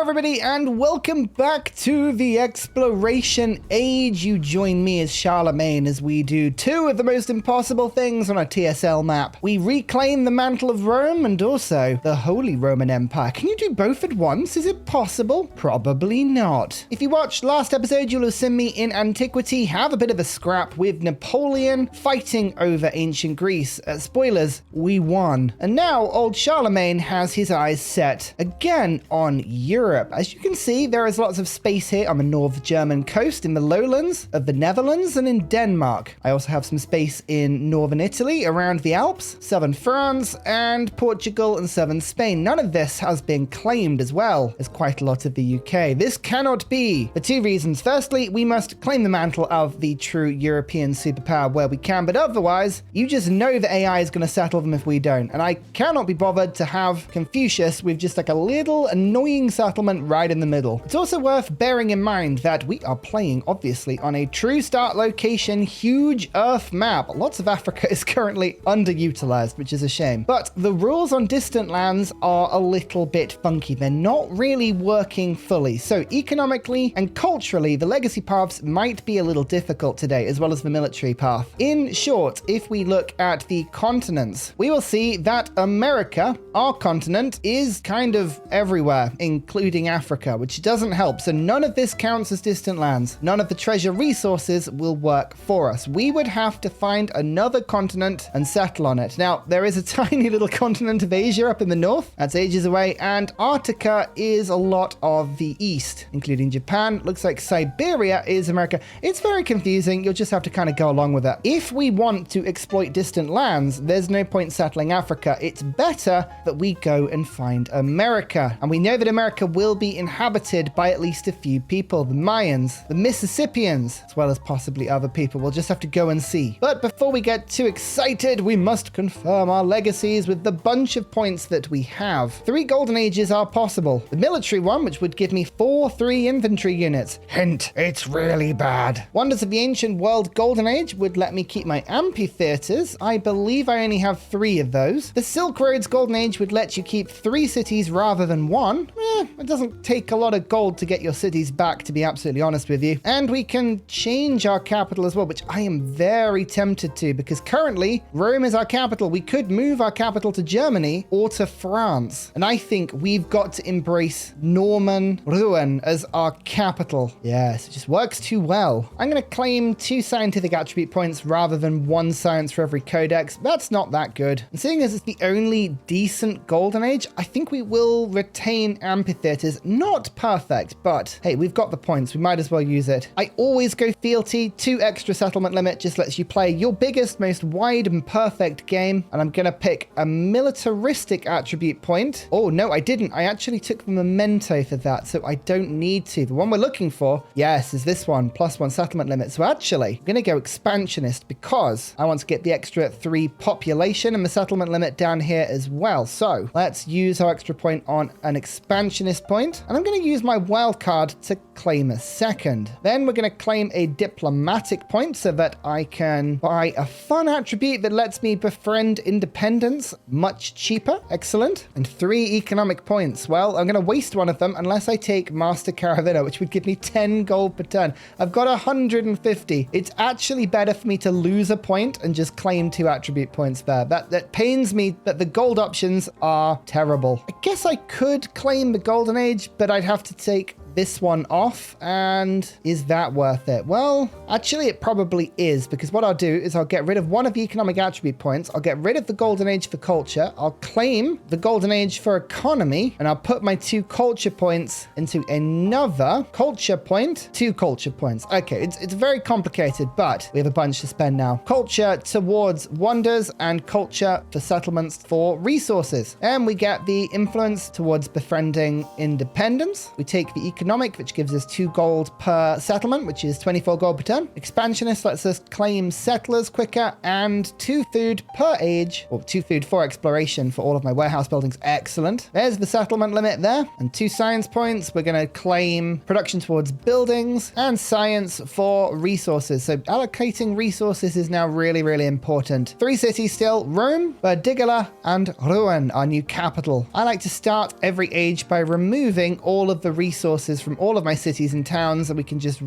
Hello everybody and welcome back to the Exploration Age. You join me as Charlemagne as we do two of the most impossible things on a TSL map. We reclaim the mantle of Rome and also the Holy Roman Empire. Can you do both at once? Is it possible? Probably not. If you watched last episode, you'll have seen me in antiquity have a bit of a scrap with Napoleon fighting over ancient Greece. Spoilers, we won. And now old Charlemagne has his eyes set again on Europe. As you can see, there is lots of space here on the North German coast, in the lowlands of the Netherlands, and in Denmark. I also have some space in northern Italy, around the Alps, southern France, and Portugal and southern Spain. None of this has been claimed, as well as quite a lot of the UK. This cannot be for two reasons. Firstly, we must claim the mantle of the true European superpower where we can, but otherwise, you just know the AI is going to settle them if we don't. And I cannot be bothered to have Confucius with just like a little annoying settlement right in the middle. It's also worth bearing in mind that we are playing, obviously, on a true start location, huge Earth map. Lots of Africa is currently underutilized, which is a shame. But the rules on distant lands are a little bit funky. They're not really working fully. So economically and culturally, the legacy paths might be a little difficult today, as well as the military path. In short, if we look at the continents, we will see that America, our continent, is kind of everywhere, including Africa, which doesn't help. So none of this counts as distant lands. None of the treasure resources will work for us. We would have to find another continent and settle on it. Now, there is a tiny little continent of Asia up in the north. That's ages away. And Antarctica is a lot of the east, including Japan. Looks like Siberia is America. It's very confusing. You'll just have to kind of go along with it. If we want to exploit distant lands, there's no point settling Africa. It's better that we go and find America. And we know that America will be inhabited by at least a few people. The Mayans, the Mississippians, as well as possibly other people. We'll just have to go and see. But before we get too excited, we must confirm our legacies with the bunch of points that we have. 3 golden ages are possible. The military one, which would give me 4 3 infantry units. Hint, it's really bad. Wonders of the Ancient World Golden Age would let me keep my amphitheaters. I believe I only have 3 of those. The Silk Road's Golden Age would let you keep 3 cities rather than 1. It doesn't take a lot of gold to get your cities back, to be absolutely honest with you. And we can change our capital as well, which I am very tempted to, because currently Rome is our capital. We could move our capital to Germany or to France. And I think we've got to embrace Norman Rouen as our capital. Yes, it just works too well. I'm going to claim 2 scientific attribute points rather than 1 science for every codex. That's not that good. And seeing as it's the only decent golden age, I think we will retain amphitheaters. Not perfect, but hey, we've got the points. We might as well use it. I always go fealty. 2 extra settlement limit just lets you play your biggest, most wide and perfect game. And I'm going to pick a militaristic attribute point. Oh, no, I didn't. I actually took the memento for that, so I don't need to. The one we're looking for, yes, is this one, +1 settlement limit. So actually, I'm going to go expansionist because I want to get the extra 3 population and the settlement limit down here as well. So let's use our extra point on an expansionist point, and I'm going to use my wild card to claim a second. Then we're going to claim a diplomatic point so that I can buy a fun attribute that lets me befriend independence much cheaper. Excellent. And 3 economic points. Well, I'm going to waste one of them unless I take Master Caravilla, which would give me 10 gold per turn. I've got 150. It's actually better for me to lose a point and just claim 2 attribute points there. That pains me that the gold options are terrible. I guess I could claim the golden age, but I'd have to take this one off, and is that worth it? Well, actually it probably is, because what I'll do is I'll get rid of one of the economic attribute points, I'll get rid of the golden age for culture, I'll claim the golden age for economy, and I'll put my 2 culture points into another culture point, 2 culture points. Okay, it's very complicated, but we have a bunch to spend now. Culture towards wonders and culture for settlements for resources. And we get the influence towards befriending independence. We take the economic, which gives us 2 gold per settlement, which is 24 gold per turn. Expansionist lets us claim settlers quicker, and 2 food per age, or 2 food for exploration for all of my warehouse buildings. Excellent. There's the settlement limit there, and 2 science points. We're going to claim production towards buildings and science for resources. So allocating resources is now really, really important. 3 cities still: Rome, Berdigala, and Rouen, our new capital. I like to start every age by removing all of the resources from all of my cities and towns, and we can just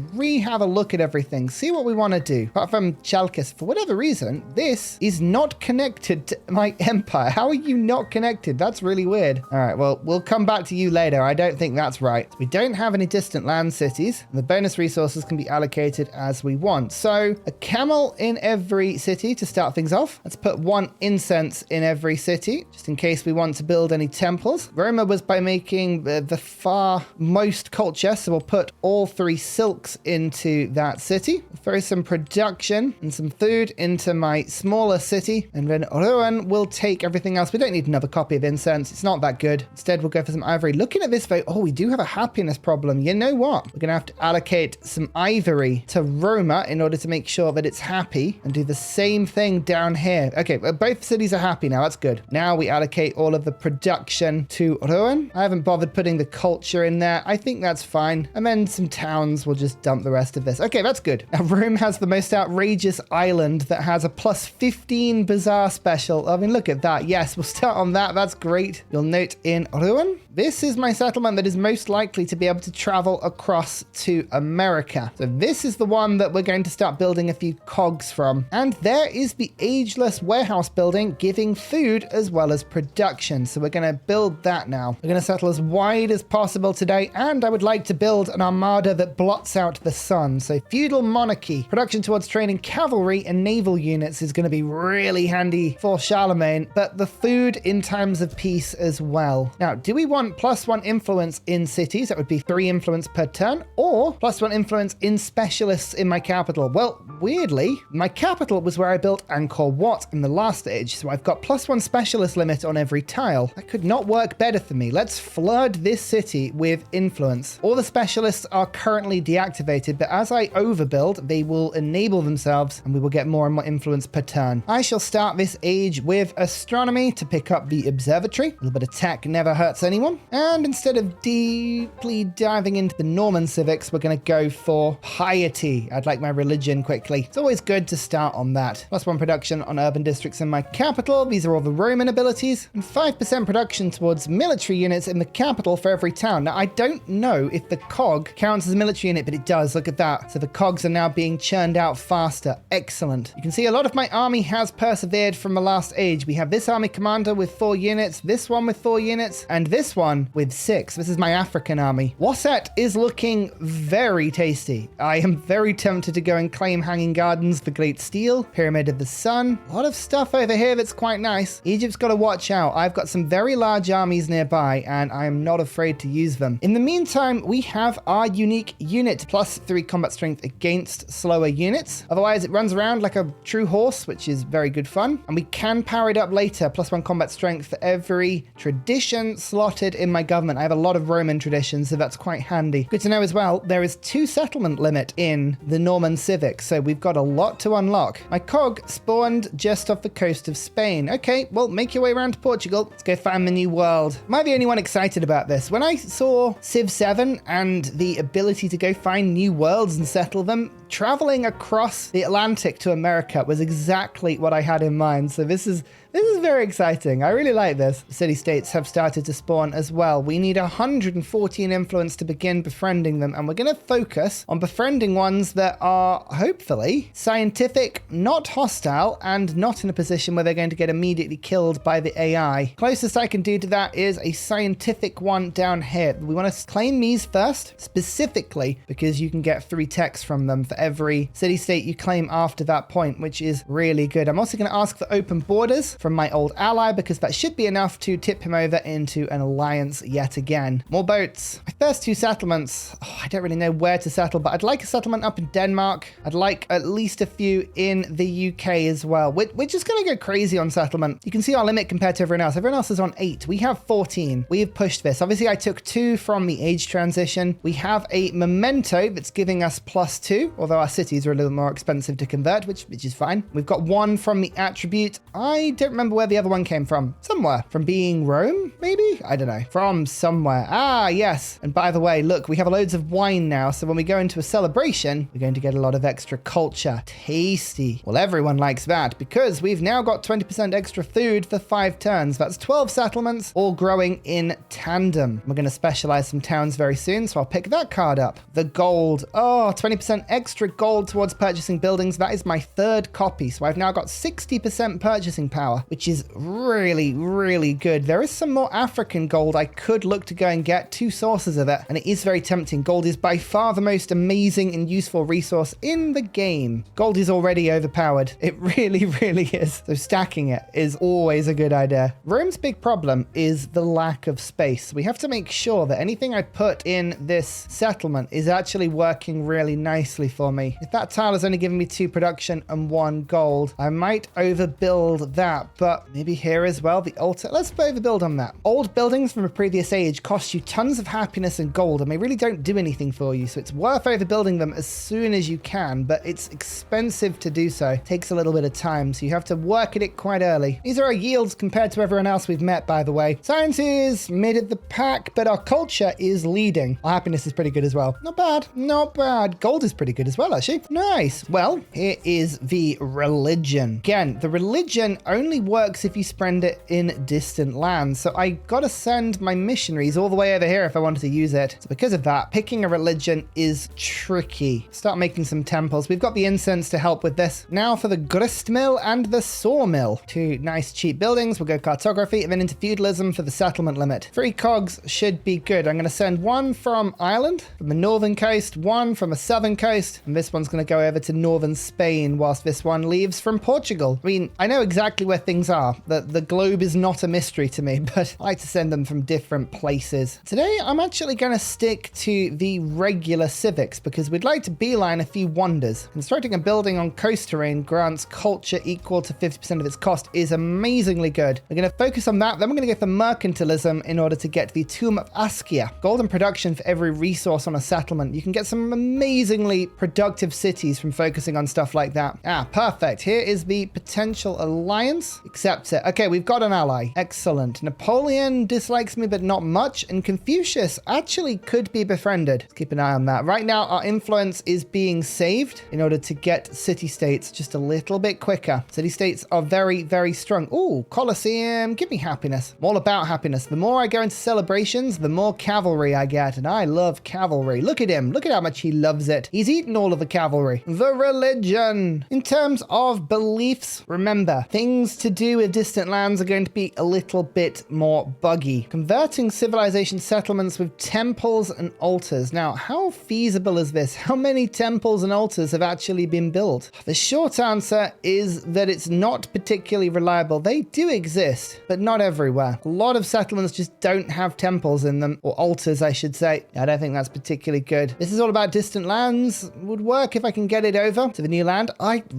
have a look at everything, see what we want to do. Apart from Chalkis, for whatever reason, this is not connected to my empire. How are you not connected? That's really weird. All right, well, we'll come back to you later. I don't think that's right. We don't have any distant land cities, and the bonus resources can be allocated as we want. So a camel in every city to start things off. Let's put 1 incense in every city, just in case we want to build any temples. Roma was by making the far most culture, so we'll put all 3 silks into that city. Throw some production and some food into my smaller city, and then Rouen will take everything else. We don't need another copy of incense. It's not that good. Instead, we'll go for some ivory. Looking at this vote, oh, we do have a happiness problem. You know what? We're going to have to allocate some ivory to Roma in order to make sure that it's happy, and do the same thing down here. Okay, well, both cities are happy now. That's good. Now we allocate all of the production to Rouen. I haven't bothered putting the culture in there. I think that's fine. And then some towns will just dump the rest of this. Okay, that's good. Now, Rome has the most outrageous island that has a plus 15 bazaar special. I mean, look at that. Yes, we'll start on that. That's great. You'll note in Rouen, this is my settlement that is most likely to be able to travel across to America. So this is the one that we're going to start building a few cogs from. And there is the Ageless warehouse building, giving food as well as production. So we're going to build that now. We're going to settle as wide as possible today, and I would like to build an armada that blots out the sun. So feudal monarchy, production towards training cavalry and naval units is going to be really handy for Charlemagne, but the food in times of peace as well. Now, do we want +1 influence in cities? That would be 3 influence per turn, or +1 influence in specialists in my capital. Well, weirdly, my capital was where I built Angkor Wat in the last age, so I've got +1 specialist limit on every tile. That could not work better for me. Let's flood this city with influence. All the specialists are currently deactivated, but as I overbuild, they will enable themselves, and we will get more and more influence per turn. I shall start this age with astronomy to pick up the observatory. A little bit of tech never hurts anyone. And instead of deeply diving into the Norman civics, we're going to go for piety. I'd like my religion quickly. It's always good to start on that. +1 production on urban districts in my capital. These are all the Roman abilities. And 5% production towards military units in the capital for every town. Now, I don't know if the cog counts as a military unit, but it does. Look at that. So the cogs are now being churned out faster. Excellent. You can see a lot of my army has persevered from the last age. We have this army commander with 4 units, this one with 4 units, and this one with 6. This is my African army. Wasset is looking very tasty. I am very tempted to go and claim Hanging Gardens, the Great Steel, Pyramid of the Sun. A lot of stuff over here that's quite nice. Egypt's got to watch out. I've got some very large armies nearby, and I am not afraid to use them. In the meantime, we have our unique unit, +3 combat strength against slower units. Otherwise, it runs around like a true horse, which is very good fun. And we can power it up later, +1 combat strength for every tradition slotted in my government. I have a lot of Roman traditions, so that's quite handy. Good to know as well, there is 2 settlement limit in the Norman civics, so we've got a lot to unlock. My cog spawned just off the coast of Spain. Okay, well, make your way around to Portugal. Let's go find the new world. Am I the only one excited about this? When I saw Civ 7 and the ability to go find new worlds and settle them, traveling across the Atlantic to America was exactly what I had in mind. So this is very exciting. I really like this. City-states have started to spawn as well. We need 114 influence to begin befriending them, and we're going to focus on befriending ones that are, hopefully, scientific, not hostile, and not in a position where they're going to get immediately killed by the AI. Closest I can do to that is a scientific one down here. We want to claim these first, specifically because you can get 3 techs from them for every city-state you claim after that point, which is really good. I'm also going to ask for open borders from my old ally because that should be enough to tip him over into an alliance yet again. More boats. My first 2 settlements. Oh, I don't really know where to settle, but I'd like a settlement up in Denmark. I'd like at least a few in the UK as well. We're just going to go crazy on settlement. You can see our limit compared to everyone else. Everyone else is on 8. We have 14. We have pushed this. Obviously, I took 2 from the age transition. We have a memento that's giving us +2, although our cities are a little more expensive to convert, which is fine. We've got 1 from the attribute. I don't remember where the other one came from. Somewhere. From being Rome, maybe? I don't know. From somewhere. Ah, yes. And by the way, look, we have loads of wine now, so when we go into a celebration, we're going to get a lot of extra culture. Tasty. Well, everyone likes that because we've now got 20% extra food for 5 turns. That's 12 settlements, all growing in tandem. We're going to specialize some towns very soon, so I'll pick that card up. The gold. Oh, 20% extra gold towards purchasing buildings. That is my 3rd copy, so I've now got 60% purchasing power, which is really, really good. There is some more African gold I could look to go and get 2 sources of it, and it is very tempting. Gold is by far the most amazing and useful resource in the game. Gold is already overpowered. It really, really is. So stacking it is always a good idea. Rome's big problem is the lack of space. We have to make sure that anything I put in this settlement is actually working really nicely for me. If that tile is only giving me 2 production and 1 gold, I might overbuild that, but maybe here as well, the altar. Let's overbuild on that. Old buildings from a previous age cost you tons of happiness and gold, and they really don't do anything for you, so it's worth overbuilding them as soon as you can, but it's expensive to do so. It takes a little bit of time, so you have to work at it quite early. These are our yields compared to everyone else we've met, by the way. Science is mid of the pack, but our culture is leading. Our happiness is pretty good as well. Not bad, not bad. Gold is pretty good as well, actually. Nice. Well, here is the religion. Again, the religion only works if you spend it in distant lands, so I gotta send my missionaries all the way over here if I wanted to use it. So because of that, picking a religion is tricky. Start making some temples. We've got the incense to help with this. Now for the grist mill and the sawmill. 2 nice cheap buildings. We'll go cartography and then into feudalism for the settlement limit. 3 cogs should be good. I'm going to send 1 from Ireland, from the northern coast, 1 from a southern coast, and this one's going to go over to northern Spain whilst this one leaves from Portugal. I mean, I know exactly where things are. The globe is not a mystery to me, but I like to send them from different places. Today, I'm actually going to stick to the regular civics because we'd like to beeline a few wonders. Constructing a building on coast terrain grants culture equal to 50% of its cost is amazingly good. We're going to focus on that. Then we're going to go for mercantilism in order to get the Tomb of Askia. Golden production for every resource on a settlement. You can get some amazingly productive cities from focusing on stuff like that. Ah, perfect. Here is the potential alliance. Accept it. Okay, we've got an ally. Excellent. Napoleon dislikes me, but not much. And Confucius actually could be befriended. Let's keep an eye on that. Right now, our influence is being saved in order to get city-states just a little bit quicker. City-states are very, very strong. Ooh, Colosseum. Give me happiness. I'm all about happiness. The more I go into celebrations, the more cavalry I get. And I love cavalry. Look at him. Look at how much he loves it. He's eaten all of the cavalry. The religion. In terms of beliefs, remember, things to do with distant lands are going to be a little bit more buggy. Converting civilization settlements with temples and altars. Now, how feasible is this? How many temples and altars have actually been built? The short answer is that it's not particularly reliable. They do exist, but not everywhere. A lot of settlements just don't have temples in them, or altars, I should say. I don't think that's particularly good. This is all about distant lands. Would work if I can get it over to the new land.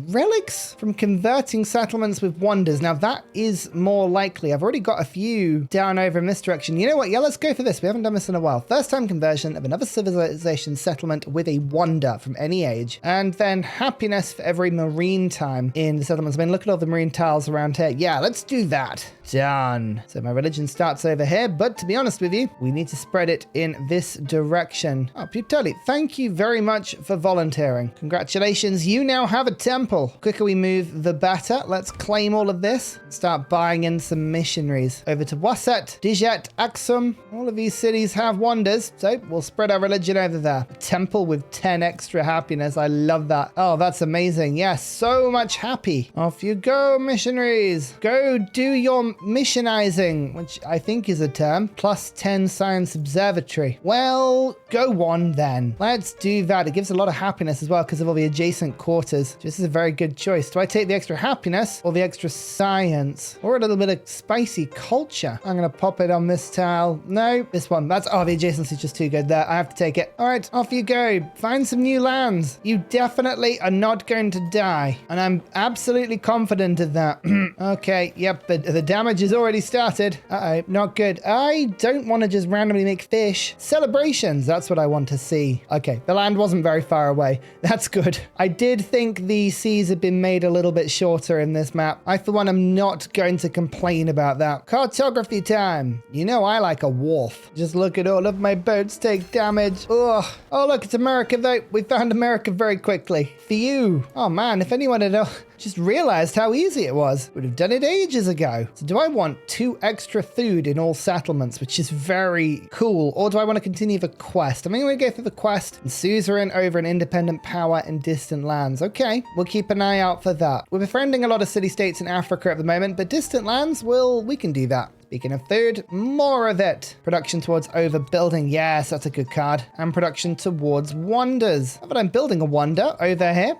Relics from converting settlements with wonders. Now, that is more likely. I've already got a few down over in this direction. You know what? Yeah, let's go for this. We haven't done this in a while. First time conversion of another civilization settlement with a wonder from any age. And then happiness for every marine time in the settlements. I mean, look at all the marine tiles around here. Yeah, let's do that. Done. So my religion starts over here, but to be honest with you, we need to spread it in this direction. Oh, totally. Thank you very much for volunteering. Congratulations. You now have a temple. The quicker we move, the better. Let's claim all of this. Start buying in some missionaries. Over to Wasset, Dijet, Axum. All of these cities have wonders, so we'll spread our religion over there. A temple with 10 extra happiness. I love that. Oh, that's amazing. Yes, so much happy. Off you go, missionaries. Go do your missionizing, which I think is a term. Plus 10 science observatory. Well, go on then. Let's do that. It gives a lot of happiness happiness as well because of all the adjacent quarters. This is a very good choice. Do I take the extra happiness or the extra science? Or a little bit of spicy culture? I'm going to pop it on this tile. No, this one. The adjacency is just too good there. I have to take it. All right, off you go. Find some new lands. You definitely are not going to die. And I'm absolutely confident of that. Okay, yep, the damage has already started. Uh-oh, not good. I don't want to just randomly make fish. Celebrations, that's what I want to see. Okay, the land wasn't very far away. That's good. I did think the seas had been made a little bit shorter in this map. I, for one, am not going to complain about that. Cartography time. You know I like a wharf. Just look at all of my boats take damage. Ugh. Oh, look, it's America, though. We found America very quickly. For you. Oh, man, if anyone had just realized how easy it was, would have done it ages ago. So do I want 2 extra food in all settlements, which is very cool, or do I want to continue the quest? I'm going to go for the quest and suzerain over an independent power in distant lands. Okay, we'll keep an eye out for that. We're befriending a lot of city-states in Africa at the moment, but distant lands, well, we can do that. Speaking of food, more of it. Production towards overbuilding. Yes, that's a good card. And production towards wonders. How about I'm building a wonder over here?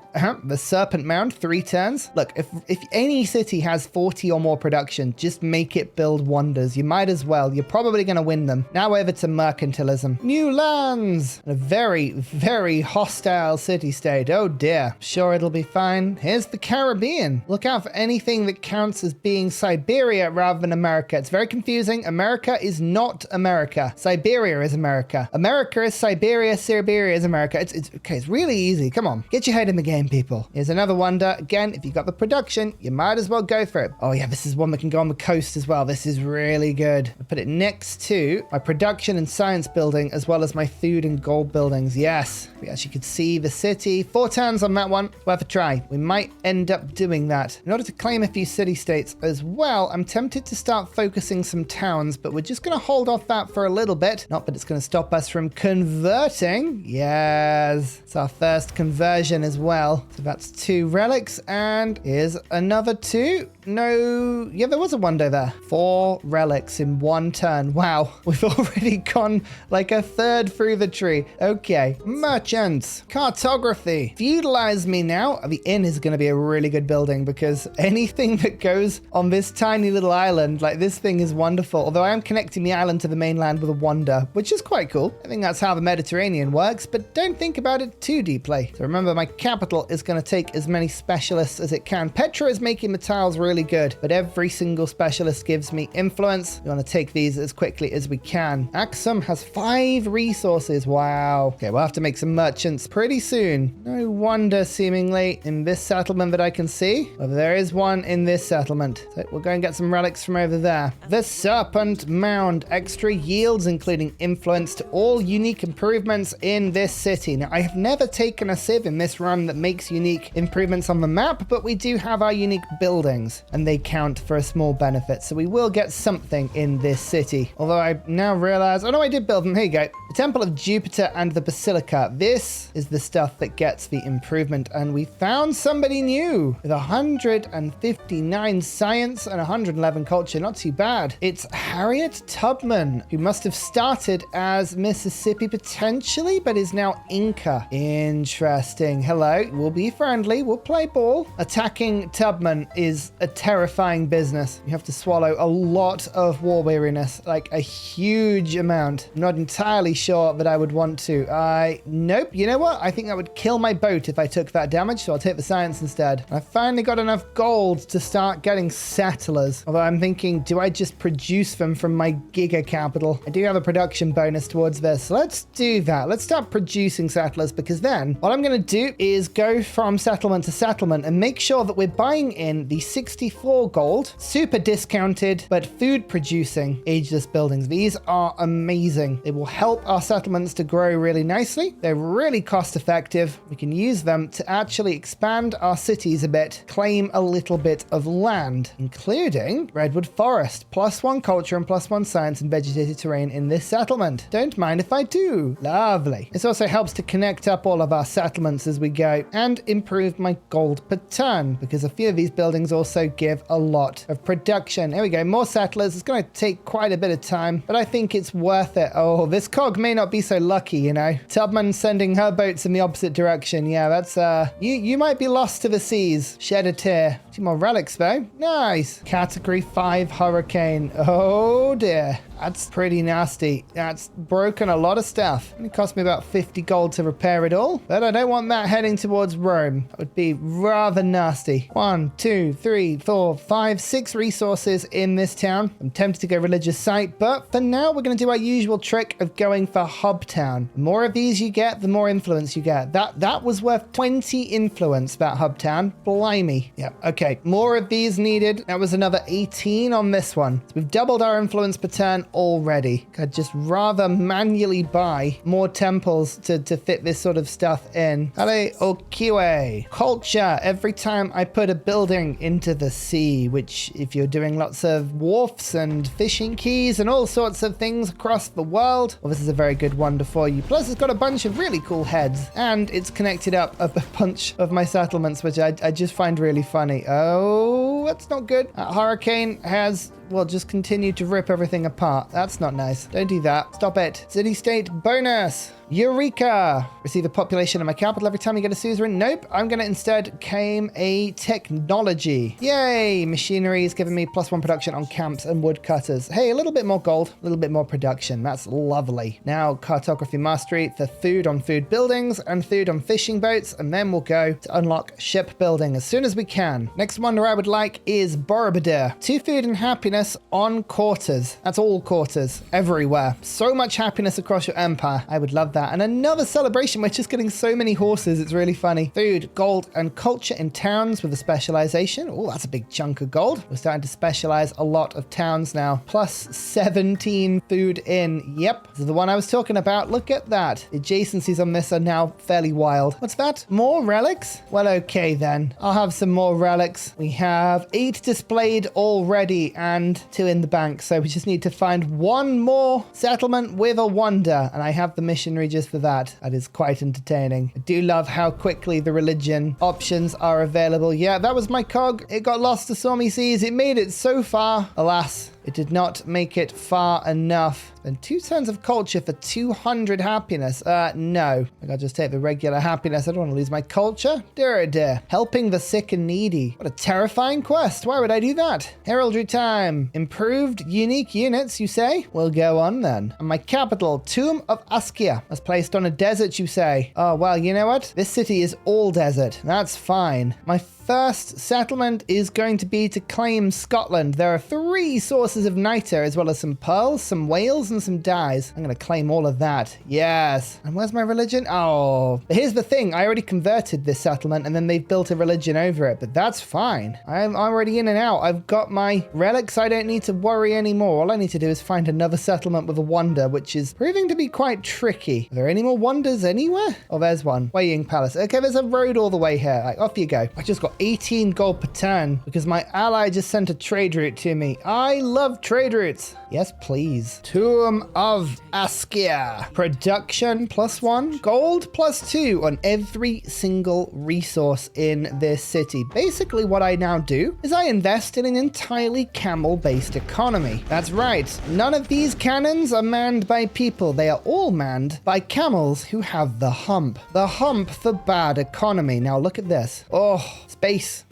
The Serpent Mound, 3 turns. Look, if any city has 40 or more production, just make it build wonders. You might as well. You're probably going to win them. Now over to mercantilism. New lands. And a very, very hostile city-state. Oh dear. Sure, it'll be fine. Here's the Caribbean. Look out for anything that counts as being Siberia rather than America. It's very confusing. America is not America. Siberia is America. America is Siberia. Siberia is America. It's okay. It's really easy. Come on. Get your head in the game, people. Here's another wonder. Again, if you got the production, you might as well go for it. Oh yeah, this is one that can go on the coast as well. This is really good. I put it next to my production and science building as well as my food and gold buildings. Yes. We actually could see the city. 4 turns on that one. Worth a try. We might end up doing that. In order to claim a few city-states as well, I'm tempted to start focusing some towns, but we're just going to hold off that for a little bit. Not that it's going to stop us from converting. Yes, it's our first conversion as well. So that's 2 relics, and here's another 2. No, yeah, there was a wonder there. 4 relics in 1 turn. Wow, we've already gone like a third through the tree. Okay, merchants, cartography, feudalize me now. The inn is going to be a really good building because anything that goes on this tiny little island, like this thing is wonderful. Although I am connecting the island to the mainland with a wonder, which is quite cool. I think that's how the Mediterranean works, but don't think about it too deeply. So remember, my capital is going to take as many specialists as it can. Petra is making the tiles really good, but every single specialist gives me influence. We want to take these as quickly as we can. Axum has 5 resources. Wow. Okay, we'll have to make some merchants pretty soon. No wonder, seemingly, in this settlement that I can see. Well, there is one in this settlement. So we'll go and get some relics from over there. The Serpent Mound. Extra yields, including influence to all unique improvements in this city. Now, I have never taken a civ in this run that makes unique improvements on the map, but we do have our unique buildings, and they count for a small benefit. So we will get something in this city. Although I now realize, oh no, I did build them. Here you go. The Temple of Jupiter and the Basilica. This is the stuff that gets the improvement. And we found somebody new with 159 science and 111 culture. Not too bad. It's Harriet Tubman, who must have started as Mississippi potentially, but is now Inca. Interesting. Hello. We'll be friendly. We'll play ball. Attacking Tubman is a terrifying business. You have to swallow a lot of war weariness, like a huge amount. I'm not entirely sure that I would want to. Nope. You know what? I think that would kill my boat if I took that damage, so I'll take the science instead. I finally got enough gold to start getting settlers. Although I'm thinking, do I just produce them from my giga capital? I do have a production bonus towards this. So let's do that. Let's start producing settlers, because then what I'm going to do is go from settlement to settlement and make sure that we're buying in the 64 gold, super discounted, but food producing ageless buildings. These are amazing. They will help our settlements to grow really nicely. They're really cost effective. We can use them to actually expand our cities a bit, claim a little bit of land, including Redwood Forest. +1 culture and +1 science and vegetated terrain in this settlement. Don't mind if I do. Lovely. This also helps to connect up all of our settlements as we go and improve my gold per ton, because a few of these buildings also give a lot of production. There we go. More settlers. It's going to take quite a bit of time, but I think it's worth it. Oh, this cog may not be so lucky, you know. Tubman sending her boats in the opposite direction. Yeah, that's you might be lost to the seas. Shed a tear. 2 more relics though. Nice. Category 5 hurricane. Oh dear. That's pretty nasty. That's broken a lot of stuff. It cost me about 50 gold to repair it all, but I don't want that heading towards Rome. That would be rather nasty. 1, 2, 3, 4, 5, 6 resources in this town. I'm tempted to go religious site, but for now we're going to do our usual trick of going for hub town. The more of these you get, the more influence you get. That was worth 20 influence, that hub town. Blimey. Yeah, okay. More of these needed. That was another 18 on this one. So we've doubled our influence per turn already. I'd just rather manually buy more temples to fit this sort of stuff in. Hale O Keawe. Culture. Every time I put a building into the sea, which if you're doing lots of wharfs and fishing quays and all sorts of things across the world, well, this is a very good wonder for you. Plus, it's got a bunch of really cool heads, and it's connected up a bunch of my settlements, which I just find really funny. Oh, that's not good. Hurricane has, well, just continue to rip everything apart. That's not nice. Don't do that. Stop it. City-state bonus. Eureka! Receive a population in my capital every time you get a suzerain. Nope. I'm going to instead claim a technology. Yay! Machinery is giving me +1 production on camps and woodcutters. Hey, a little bit more gold, a little bit more production. That's lovely. Now, cartography mastery for food on food buildings and food on fishing boats, and then we'll go to unlock shipbuilding as soon as we can. Next wonder I would like is Borobudur. 2 food and happiness on quarters. That's all quarters, everywhere. So much happiness across your empire. I would love that. And another celebration. We're just getting so many horses. It's really funny. Food, gold, and culture in towns with a specialization. Oh, that's a big chunk of gold. We're starting to specialize a lot of towns now. +17 food in. Yep. This is the one I was talking about. Look at that. The adjacencies on this are now fairly wild. What's that? More relics? Well, okay then. I'll have some more relics. We have 8 displayed already and 2 in the bank. So we just need to find 1 more settlement with a wonder. And I have the missionary just for that. That is quite entertaining. I do love how quickly the religion options are available. Yeah, that was my cog. It got lost to stormy seas. It made it so far. Alas, it did not make it far enough. And 2 turns of culture for 200 happiness. No. I'll just take the regular happiness. I don't want to lose my culture. Dear. Helping the sick and needy. What a terrifying quest. Why would I do that? Heraldry time. Improved unique units, you say? We'll go on then. And my capital, Tomb of Askia, was placed on a desert, you say? Oh, well, you know what? This city is all desert. That's fine. My first settlement is going to be to claim Scotland. There are 3 sources of niter, as well as some pearls, some whales, and some dyes. I'm going to claim all of that. Yes. And where's my religion? Oh, but here's the thing. I already converted this settlement, and then they've built a religion over it, but that's fine. I'm already in and out. I've got my relics. I don't need to worry anymore. All I need to do is find another settlement with a wonder, which is proving to be quite tricky. Are there any more wonders anywhere? Oh, there's one. Weighing Palace. Okay, there's a road all the way here. Like, off you go. I just got 18 gold per turn because my ally just sent a trade route to me. I love trade routes. Yes, please. Tomb of Askia. Production +1. Gold +2 on every single resource in this city. Basically, what I now do is I invest in an entirely camel-based economy. That's right. None of these cannons are manned by people. They are all manned by camels who have the hump. The hump for bad economy. Now look at this. Oh, space.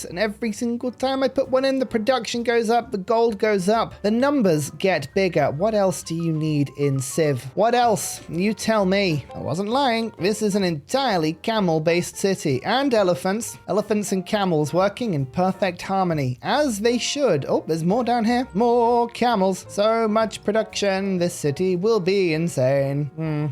And every single time I put one in, the production goes up, the gold goes up, the numbers get bigger. What else do you need in Civ? What else? You tell me. I wasn't lying. This is an entirely camel-based city. And elephants. Elephants and camels working in perfect harmony, as they should. Oh, there's more down here. More camels. So much production. This city will be insane.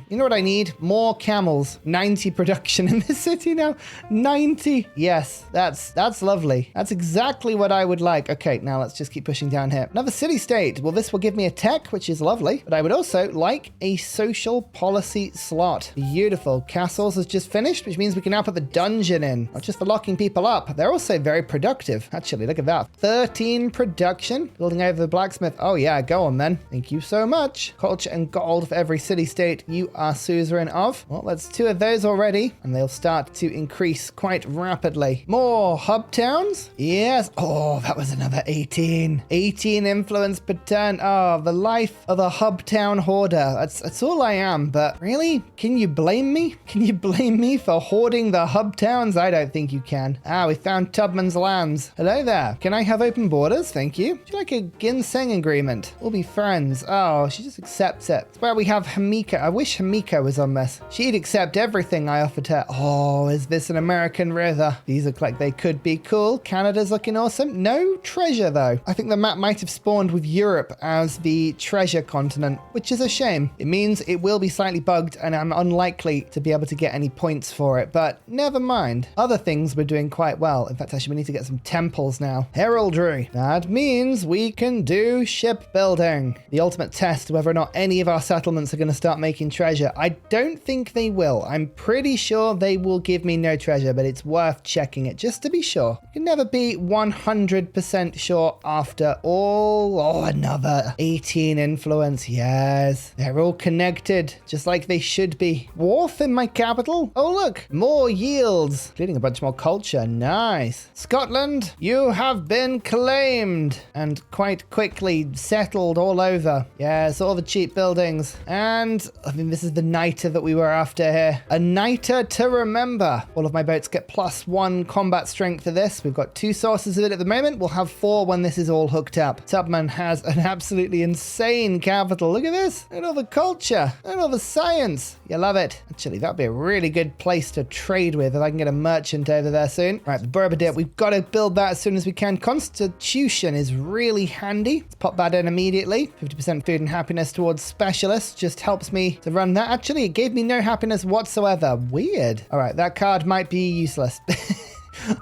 You know what I need? More camels. 90 production in this city now. 90. Yes, that's lovely. That's exactly what I would like. Okay, now let's just keep pushing down here. Another city-state. Well, this will give me a tech, which is lovely. But I would also like a social policy slot. Beautiful. Castles has just finished, which means we can now put the dungeon in. Not just for locking people up. They're also very productive. Actually, look at that. 13 production. Building over the blacksmith. Oh, yeah. Go on, then. Thank you so much. Culture and gold for every city-state you are suzerain of. Well, that's 2 of those already. And they'll start to increase quite rapidly. More hub towns? Yes. Oh, that was another 18. 18 influence per turn. Oh, the life of a hub town hoarder. That's all I am. But really? Can you blame me? Can you blame me for hoarding the hub towns? I don't think you can. Ah, we found Tubman's lands. Hello there. Can I have open borders? Thank you. Would you like a ginseng agreement? We'll be friends. Oh, she just accepts it. It's where we have Hamika. I wish Hamika was on this. She'd accept everything I offered her. Oh, is this an American river? These look like they could be cool. Canada's looking awesome. No treasure, though. I think the map might have spawned with Europe as the treasure continent, which is a shame. It means it will be slightly bugged and I'm unlikely to be able to get any points for it, but never mind. Other things we're doing quite well. In fact, actually, we need to get some temples now. Heraldry. That means we can do shipbuilding. The ultimate test whether or not any of our settlements are going to start making treasure. I don't think they will. I'm pretty sure they will give me no treasure, but it's worth checking it just to be sure. You can never be 100% sure after all. Oh, another 18 influence. Yes. They're all connected, just like they should be. Wharf in my capital. Oh, look. More yields. Including a bunch more culture. Nice. Scotland, you have been claimed and quite quickly settled all over. Yes, all the cheap buildings. And I think this is the niter that we were after here. A niter to remember. All of my boats get +1 combat strength for this. We've got 2 sources of it at the moment. We'll have 4 when this is all hooked up. Tubman has an absolutely insane capital. Look at this. And all the culture. And all the science. You love it. Actually, that'd be a really good place to trade with if I can get a merchant over there soon. Right, the Berber, we've got to build that as soon as we can. Constitution is really handy. Let's pop that in immediately. 50% food and happiness towards specialists just helps me to run that. Actually, it gave me no happiness whatsoever. Weird. All right, that card might be useless.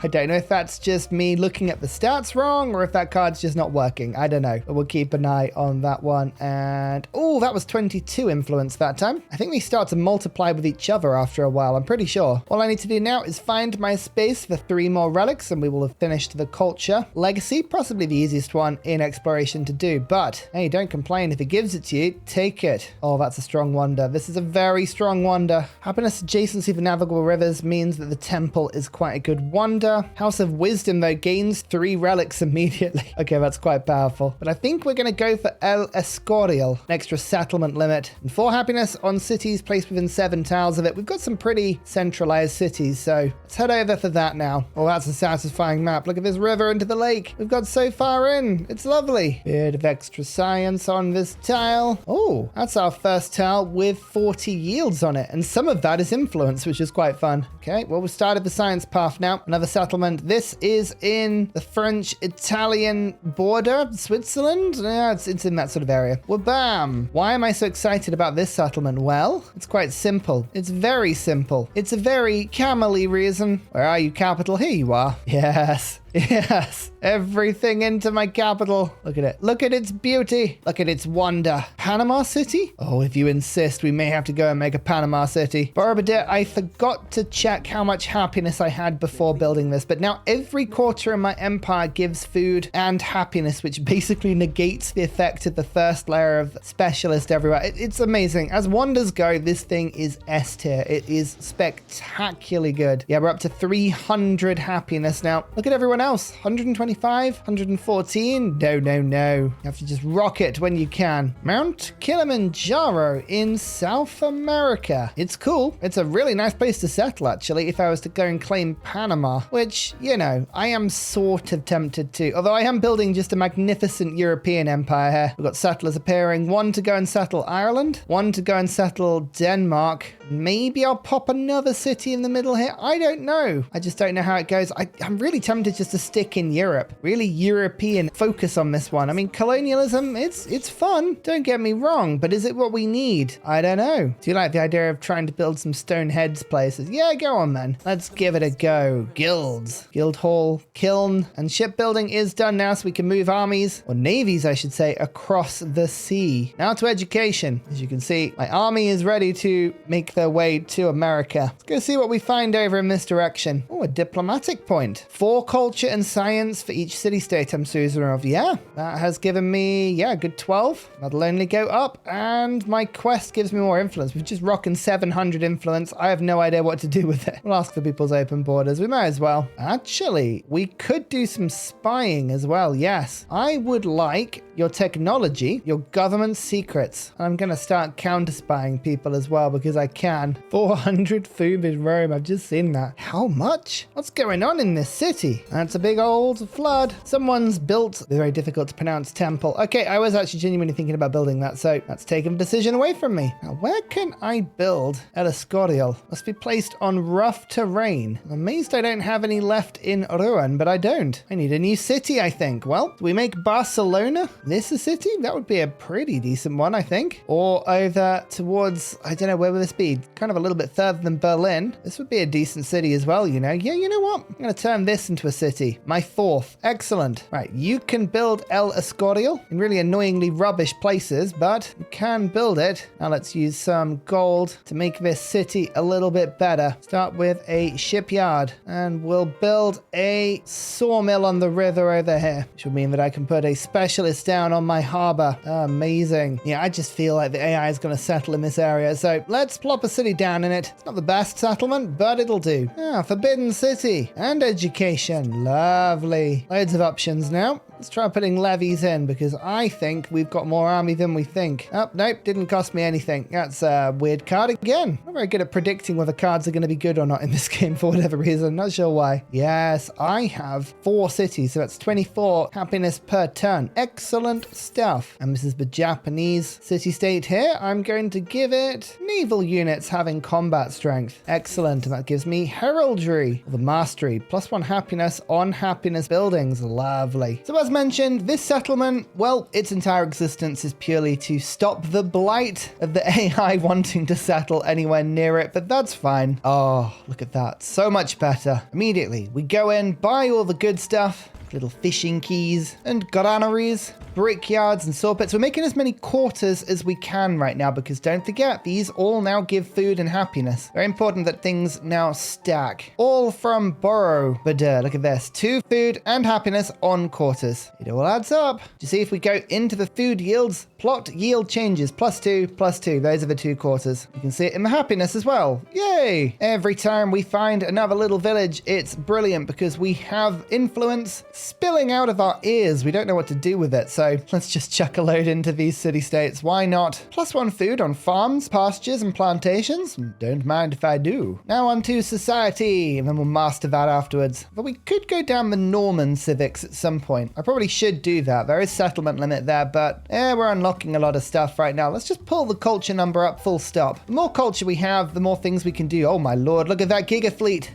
I don't know if that's just me looking at the stats wrong or if that card's just not working. I don't know, but we'll keep an eye on that one. And oh, that was 22 influence that time. I think they start to multiply with each other after a while. I'm pretty sure. All I need to do now is find my space for 3 more relics and we will have finished the culture legacy, possibly the easiest one in exploration to do. But hey, don't complain. If it gives it to you, take it. Oh, that's a strong wonder. This is a very strong wonder. Happiness adjacency for navigable rivers means that the temple is quite a good wonder. House of Wisdom, though, gains 3 relics immediately. Okay, that's quite powerful. But I think we're going to go for El Escorial, an extra settlement limit. And 4 happiness on cities placed within 7 tiles of it. We've got some pretty centralized cities, so let's head over for that now. Oh, that's a satisfying map. Look at this river into the lake. We've got so far in. It's lovely. Bit of extra science on this tile. Oh, that's our first tile with 40 yields on it. And some of that is influence, which is quite fun. Okay, well, we've started the science path now. Another settlement. This is in the French-Italian border, Switzerland. Yeah, it's in that sort of area. Well, bam. Why am I so excited about this settlement? Well, it's quite simple. It's very simple. It's a very camely reason. Where are you, capital? Here you are. Yes. Yes, everything into my capital. Look at it. Look at its beauty. Look at its wonder. Panama City? Oh, if you insist, we may have to go and make a Panama City. Barbadette, I forgot to check how much happiness I had before building this, but now every quarter in my empire gives food and happiness, which basically negates the effect of the first layer of specialist everywhere. It's amazing. As wonders go, this thing is S tier. It is spectacularly good. Yeah, we're up to 300 happiness now. Look at everyone else. 125, 114. No. You have to just rock it when you can. Mount Kilimanjaro in South America. It's cool. It's a really nice place to settle, actually, if I was to go and claim Panama, which, you know, I am sort of tempted to. Although I am building just a magnificent European empire here. We've got settlers appearing. 1 to go and settle Ireland, 1 to go and settle Denmark. Maybe I'll pop another city in the middle here. I don't know. I just don't know how it goes. I'm really tempted just to stick in Europe. Really European focus on this one. I mean, colonialism, it's fun. Don't get me wrong, but is it what we need? I don't know. Do you like the idea of trying to build some stone heads places? Yeah, go on then. Let's give it a go. Guilds. Guild hall, kiln, and shipbuilding is done now, so we can move armies, or navies, I should say, across the sea. Now to education. As you can see, my army is ready to make their way to America. Let's go see what we find over in this direction. Oh, a diplomatic point. 4 culture and science for each city-state I'm suzerain of. Yeah, that has given me, yeah, a good 12. That'll only go up, and my quest gives me more influence. We're just rocking 700 influence. I have no idea what to do with it. We'll ask for people's open borders. We might as well. Actually, we could do some spying as well. Yes, I would like your technology, your government secrets. I'm going to start counter-spying people as well because I can. 400 food in Rome. I've just seen that. How much? What's going on in this city? That's a big old flood. Someone's built a very difficult to pronounce temple. Okay, I was actually genuinely thinking about building that, so that's taken a decision away from me. Now, where can I build El Escorial? Must be placed on rough terrain. I'm amazed I don't have any left in Rouen, but I don't. I need a new city, I think. Well, do we make Barcelona this a city? That would be a pretty decent one, I think. Or over towards, I don't know, where would this be? Kind of a little bit further than Berlin. This would be a decent city as well, you know. Yeah, you know what? I'm going to turn this into a city. My 4th. Excellent. Right, you can build El Escorial in really annoyingly rubbish places, but you can build it. Now let's use some gold to make this city a little bit better. Start with a shipyard, and we'll build a sawmill on the river over here, which will mean that I can put a specialist down on my harbor. Amazing. Yeah, I just feel like the AI is going to settle in this area, so let's plop a city down in it. It's not the best settlement, but it'll do. Ah, Forbidden City and education. Lovely. Loads of options now. Let's try putting levies in because I think we've got more army than we think. Oh, nope, didn't cost me anything. That's a weird card again. I'm not very good at predicting whether cards are going to be good or not in this game for whatever reason. Not sure why. Yes, I have 4 cities, so that's 24 happiness per turn. Excellent stuff. And this is the Japanese city-state here. I'm going to give it naval units having combat strength. Excellent. And that gives me heraldry, the mastery, +1 happiness on happiness buildings. Lovely. So as mentioned, this settlement, well, its entire existence is purely to stop the blight of the AI wanting to settle anywhere near it, but that's fine. Oh, look at that. So much better. Immediately, we go in, buy all the good stuff, little fishing quays and granaries, brickyards and saw pits. We're making as many quarters as we can right now because don't forget, these all now give food and happiness. Very important that things now stack. All from borrow. But look at this. 2 food and happiness on quarters. It all adds up. You see, if we go into the food yields, plot yield changes, +2, +2. Those are the 2 quarters. You can see it in the happiness as well. Yay! Every time we find another little village, it's brilliant because we have influence spilling out of our ears. We don't know what to do with it, so let's just chuck a load into these city-states. Why not? +1 food on farms, pastures, and plantations. Don't mind if I do. Now on to society, and then we'll master that afterwards. But we could go down the Norman civics at some point. I probably should do that. There is settlement limit there, but we're unlocking a lot of stuff right now. Let's just pull the culture number up full stop. The more culture we have, the more things we can do. Oh my lord, look at that giga fleet.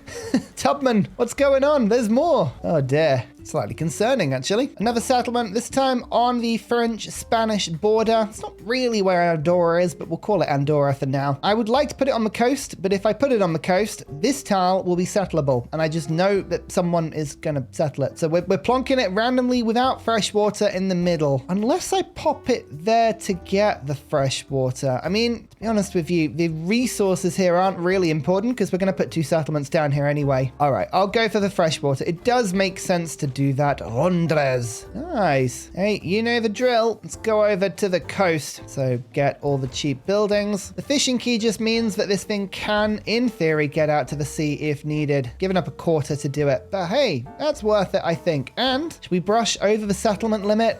Tubman, what's going on? There's more. Oh dear. Slightly concerning, actually. Another settlement, this time on the French-Spanish border. It's not really where Andorra is, but we'll call it Andorra for now. I would like to put it on the coast, but if I put it on the coast, this tile will be settleable, and I just know that someone is going to settle it. So we're plonking it randomly without fresh water in the middle, unless I pop it there to get the fresh water. I mean, to be honest with you, the resources here aren't really important because we're going to put 2 settlements down here anyway. All right, I'll go for the fresh water. It does make sense to do that. Londres. Nice. Hey, you know the drill. Let's go over to the coast. So get all the cheap buildings. The fishing key just means that this thing can, in theory, get out to the sea if needed. Giving up a quarter to do it. But hey, that's worth it, I think. And should we brush over the settlement limit?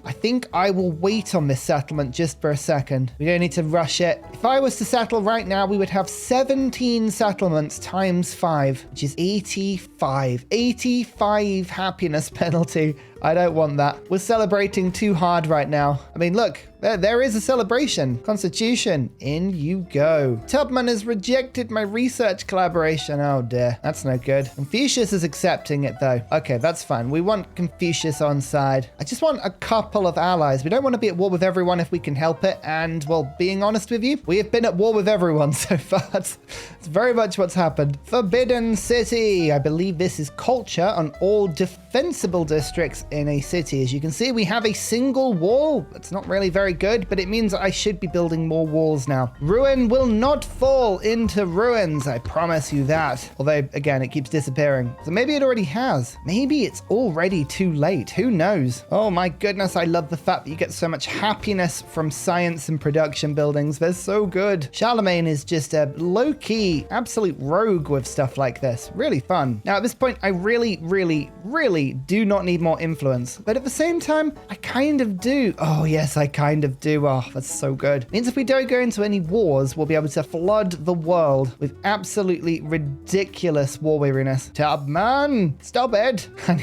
I think I will wait on this settlement just for a second. We don't need to rush it. If I was to settle right now, we would have 17 settlements times 5, which is 85. 85 happiness penalty. I don't want that. We're celebrating too hard right now. I mean, look, there is a celebration. Constitution, in you go. Tubman has rejected my research collaboration. Oh dear, that's no good. Confucius is accepting it though. Okay, that's fine. We want Confucius on side. I just want a couple of allies. We don't want to be at war with everyone if we can help it. And well, being honest with you, we have been at war with everyone so far. It's very much what's happened. Forbidden City. I believe this is culture on all defensible districts in a city. As you can see, we have a single wall. It's not really very good, but it means I should be building more walls now. Ruin will not fall into ruins. I promise you that. Although, again, it keeps disappearing. So maybe it already has. Maybe it's already too late. Who knows? Oh my goodness, I love the fact that you get so much happiness from science and production buildings. They're so good. Charlemagne is just a low-key, absolute rogue with stuff like this. Really fun. Now, at this point, I really do not need more influence. But at the same time, I kind of do. Oh, yes, I kind of do. Oh, that's so good. Means if we don't go into any wars, we'll be able to flood the world with absolutely ridiculous war weariness. Tubman, stop it. I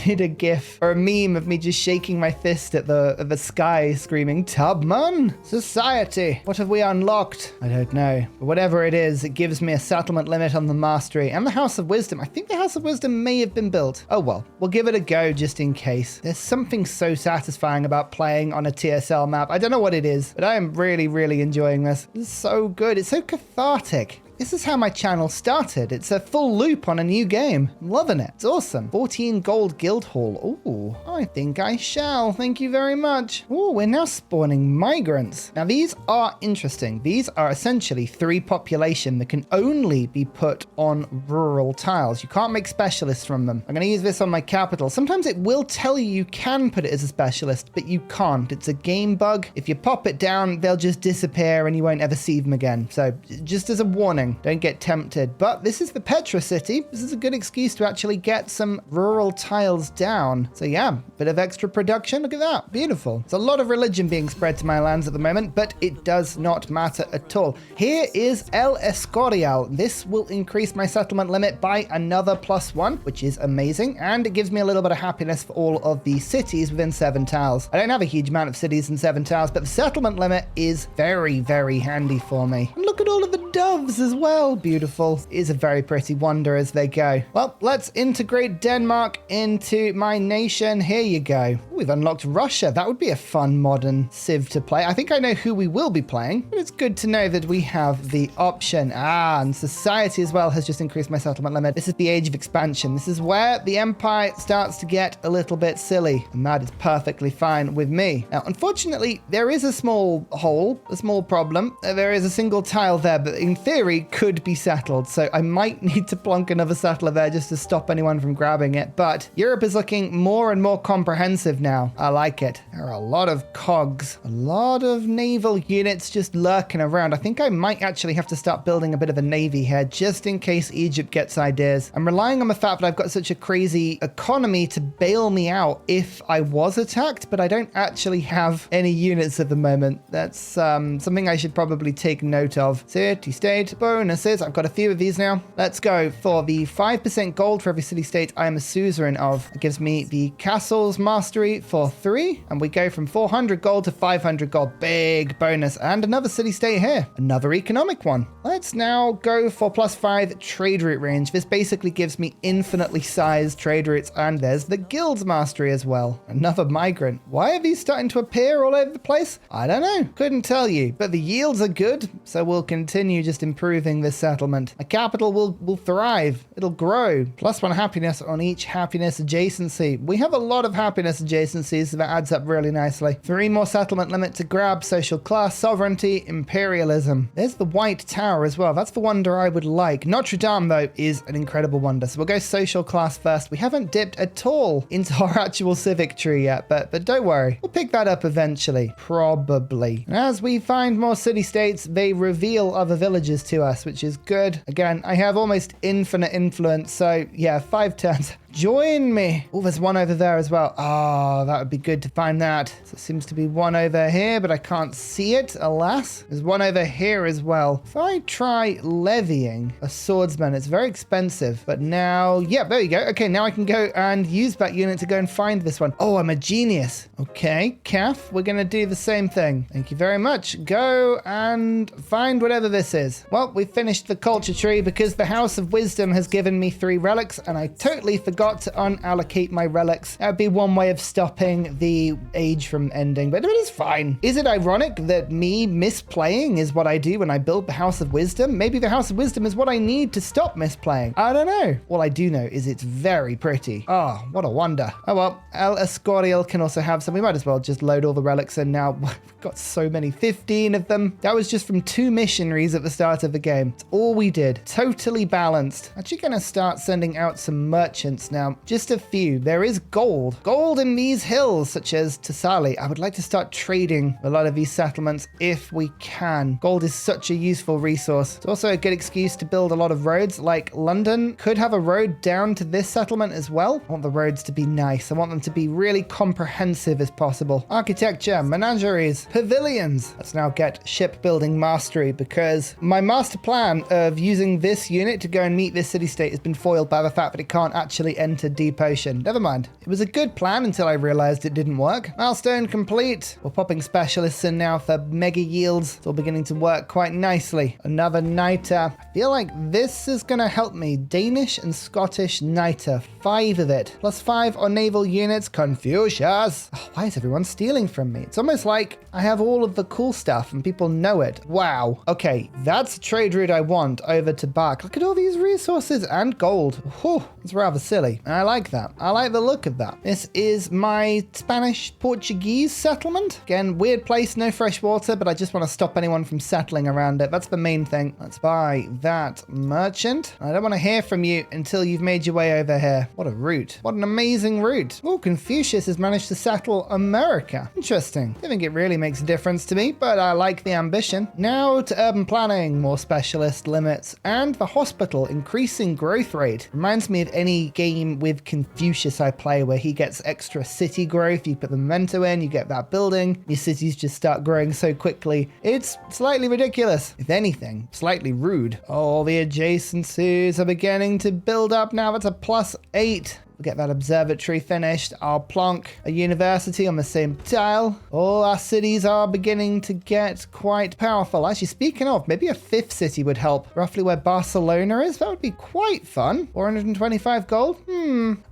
need a gif or a meme of me just shaking my fist at the sky screaming, Tubman, society. What have we unlocked? I don't know. But whatever it is, it gives me a settlement limit on the mastery and the House of Wisdom. I think the House of Wisdom may have been built. Oh well, we'll give it a go just in case. There's something so satisfying about playing on a TSL map. I don't know what it is, but I am really enjoying this. This is so good. It's so cathartic. This is how my channel started. It's a full loop on a new game. I'm loving it. It's awesome. 14 gold guild hall. Ooh, I think I shall. Thank you very much. Ooh, we're now spawning migrants. Now these are interesting. These are essentially 3 population that can only be put on rural tiles. You can't make specialists from them. I'm going to use this on my capital. Sometimes it will tell you you can put it as a specialist, but you can't. It's a game bug. If you pop it down, they'll just disappear and you won't ever see them again. So just as a warning, don't get tempted. But this is the Petra city. This is a good excuse to actually get some rural tiles down. So yeah, bit of extra production. Look at that. Beautiful. There's a lot of religion being spread to my lands at the moment, but it does not matter at all. Here is El Escorial. This will increase my settlement limit by another +1, which is amazing. And it gives me a little bit of happiness for all of the cities within 7 tiles. I don't have a huge amount of cities in 7 tiles, but the settlement limit is very handy for me. And look at all of the doves as well. Beautiful. It is a very pretty wonder as they go. Well, let's integrate Denmark into my nation. Here you go. We've unlocked Russia. That would be a fun modern Civ to play. I think I know who we will be playing, but it's good to know that we have the option. And society as well has just increased my settlement limit. This is the age of expansion. This is where the empire starts to get a little bit silly, and that is perfectly fine with me. Now, unfortunately, there is a small hole, a small problem. There is a single tile there, but in theory could be settled. So I might need to plonk another settler there just to stop anyone from grabbing it. But Europe is looking more and more comprehensive now. I like it. There are a lot of cogs, a lot of naval units just lurking around. I think I might actually have to start building a bit of a navy here just in case Egypt gets ideas. I'm relying on the fact that I've got such a crazy economy to bail me out if I was attacked, but I don't actually have any units at the moment. That's something I should probably take note of. City-state bonuses. I've got a few of these now. Let's go for the 5% gold for every city-state I am a suzerain of. It gives me the castle's mastery for 3, and we go from 400 gold to 500 gold. Big bonus. And another city-state here. Another economic one. Let's now go for +5 trade route range. This basically gives me infinitely sized trade routes, and there's the guild's mastery as well. Another migrant. Why are these starting to appear all over the place? I don't know. Couldn't tell you, but the yields are good, so we'll continue just improving this settlement. A capital will thrive. It'll grow. +1 happiness on each happiness adjacency. We have a lot of happiness adjacencies, so that adds up really nicely. 3 more settlement limit to grab. Social class, sovereignty, imperialism. There's the White Tower as well. That's the wonder I would like. Notre Dame, though, is an incredible wonder. So we'll go social class first. We haven't dipped at all into our actual civic tree yet, but don't worry. We'll pick that up eventually. Probably. And as we find more city-states, they reveal other villages to us, which is good. Again, I have almost infinite influence, so yeah, 5 turns. Join me. Oh, there's one over there as well. Oh, that would be good to find that. So there seems to be one over here, but I can't see it, alas. There's one over here as well. If I try levying a swordsman, it's very expensive. But now, yeah, there you go. Okay, now I can go and use that unit to go and find this one. Oh, I'm a genius. Okay, Calf, we're going to do the same thing. Thank you very much. Go and find whatever this is. Well, we finished the culture tree because the House of Wisdom has given me 3 relics, and I totally forgot to unallocate my relics. That would be one way of stopping the age from ending, but it is fine. Is it ironic that me misplaying is what I do when I build the House of Wisdom? Maybe the House of Wisdom is what I need to stop misplaying. I don't know. All I do know is it's very pretty. Oh, what a wonder. Oh well, El Escorial can also have some. We might as well just load all the relics in now. We've got so many, 15 of them. That was just from 2 missionaries at the start of the game. It's all we did. Totally balanced. Actually gonna start sending out some merchants now. Just a few. There is gold. Gold in these hills, such as Tasali. I would like to start trading a lot of these settlements if we can. Gold is such a useful resource. It's also a good excuse to build a lot of roads, like London could have a road down to this settlement as well. I want the roads to be nice. I want them to be really comprehensive as possible. Architecture, menageries, pavilions. Let's now get shipbuilding mastery, because my master plan of using this unit to go and meet this city-state has been foiled by the fact that it can't actually enter Deep Ocean. Never mind. It was a good plan until I realized it didn't work. Milestone complete. We're popping specialists in now for mega yields. It's all beginning to work quite nicely. Another Niter. I feel like this is going to help me. Danish and Scottish Niter. 5 of it. +5 on naval units. Confucius. Oh, why is everyone stealing from me? It's almost like I have all of the cool stuff and people know it. Wow. Okay, that's a trade route I want over to Bach. Look at all these resources and gold. Whew, it's rather silly. I like that. I like the look of that. This is my Spanish-Portuguese settlement. Again, weird place, no fresh water, but I just want to stop anyone from settling around it. That's the main thing. Let's buy that merchant. I don't want to hear from you until you've made your way over here. What a route. What an amazing route. Oh, Confucius has managed to settle America. Interesting. I think it really makes a difference to me, but I like the ambition. Now to urban planning, more specialist limits, and the hospital, increasing growth rate. Reminds me of any game with Confucius I play where he gets extra city growth. You put the memento in, you get that building, your cities just start growing so quickly. It's slightly ridiculous. If anything, slightly rude. All the adjacencies are beginning to build up now. That's a +8. Get that observatory finished. I'll plonk a university on the same tile. All our cities are beginning to get quite powerful. Actually, speaking of, maybe a 5th city would help. Roughly where Barcelona is. That would be quite fun. 425 gold.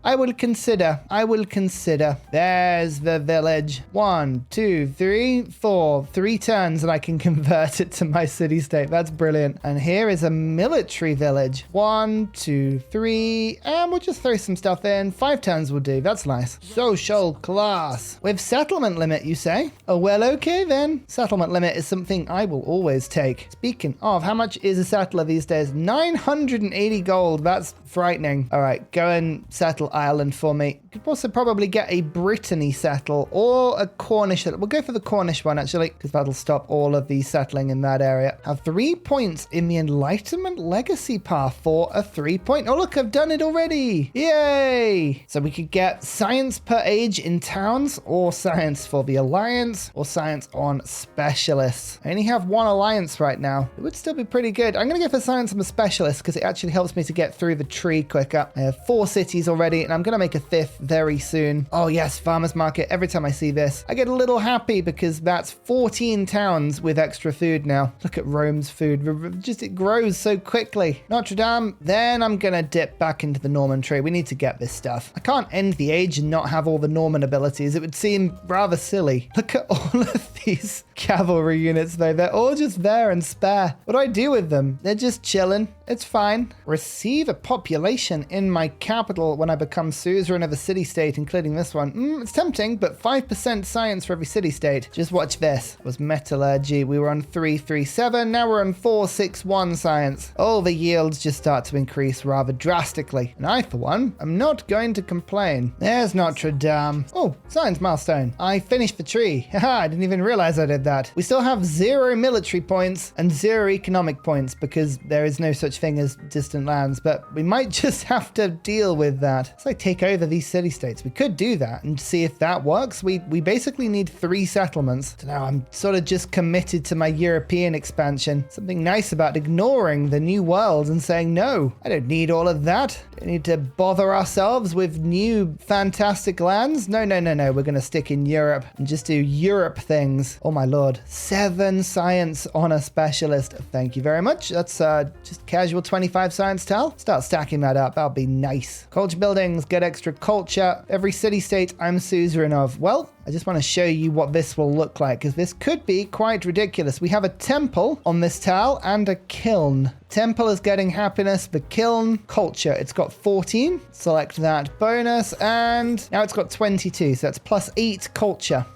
I will consider. I will consider. There's the village. 1, 2, 3, 4. 3 turns and I can convert it to my city-state. That's brilliant. And here is a military village. 1, 2, 3. And we'll just throw some stuff in. 5 turns will do. That's nice. Social class. With settlement limit, you say? Oh, well, okay then. Settlement limit is something I will always take. Speaking of, how much is a settler these days? 980 gold. That's frightening. All right, go and settle Ireland for me. Could also probably get a Brittany settle or a Cornish settle. We'll go for the Cornish one, actually, because that'll stop all of the settling in that area. Have 3 points in the Enlightenment Legacy path for a 3-point. Oh, look, I've done it already. Yay! So we could get science per age in towns, or science for the alliance, or science on specialists. I only have 1 alliance right now. It would still be pretty good. I'm going to go for science on the specialist because it actually helps me to get through the tree quicker. I have 4 cities already, and I'm going to make a 5th very soon. Oh yes, farmers market. Every time I see this, I get a little happy because that's 14 towns with extra food now. Look at Rome's food. Just it grows so quickly. Notre Dame. Then I'm going to dip back into the Norman tree. We need to get this stuff. I can't end the age and not have all the Norman abilities. It would seem rather silly. Look at all of these cavalry units though. They're all just there and spare. What do I do with them? They're just chilling. It's fine. Receive a population in my capital when I become suzerain of a city-state, including this one. It's tempting, but 5% science for every city-state. Just watch this. It was metallurgy. We were on 337. Now we're on 461 science. All the yields just start to increase rather drastically. And I, for one, am not not going to complain. There's Notre Dame. Oh, science milestone. I finished the tree. Haha, I didn't even realize I did that. We still have 0 military points and 0 economic points because there is no such thing as distant lands, but we might just have to deal with that. Let's like take over these city-states. We could do that and see if that works. We basically need 3 settlements. So now I'm sort of just committed to my European expansion. Something nice about ignoring the new world and saying, no, I don't need all of that. Don't need to bother ourselves with new fantastic lands. No. We're going to stick in Europe and just do Europe things. Oh my lord. 7 science honor specialist. Thank you very much. That's just casual 25 science tile. Start stacking that up. That'll be nice. Culture buildings, get extra culture. Every city-state I'm suzerain of. Well, I just want to show you what this will look like because this could be quite ridiculous. We have a temple on this tile and a kiln. Temple is getting happiness, the kiln culture. It's got 14. Select that bonus and now it's got 22. So that's +8 culture.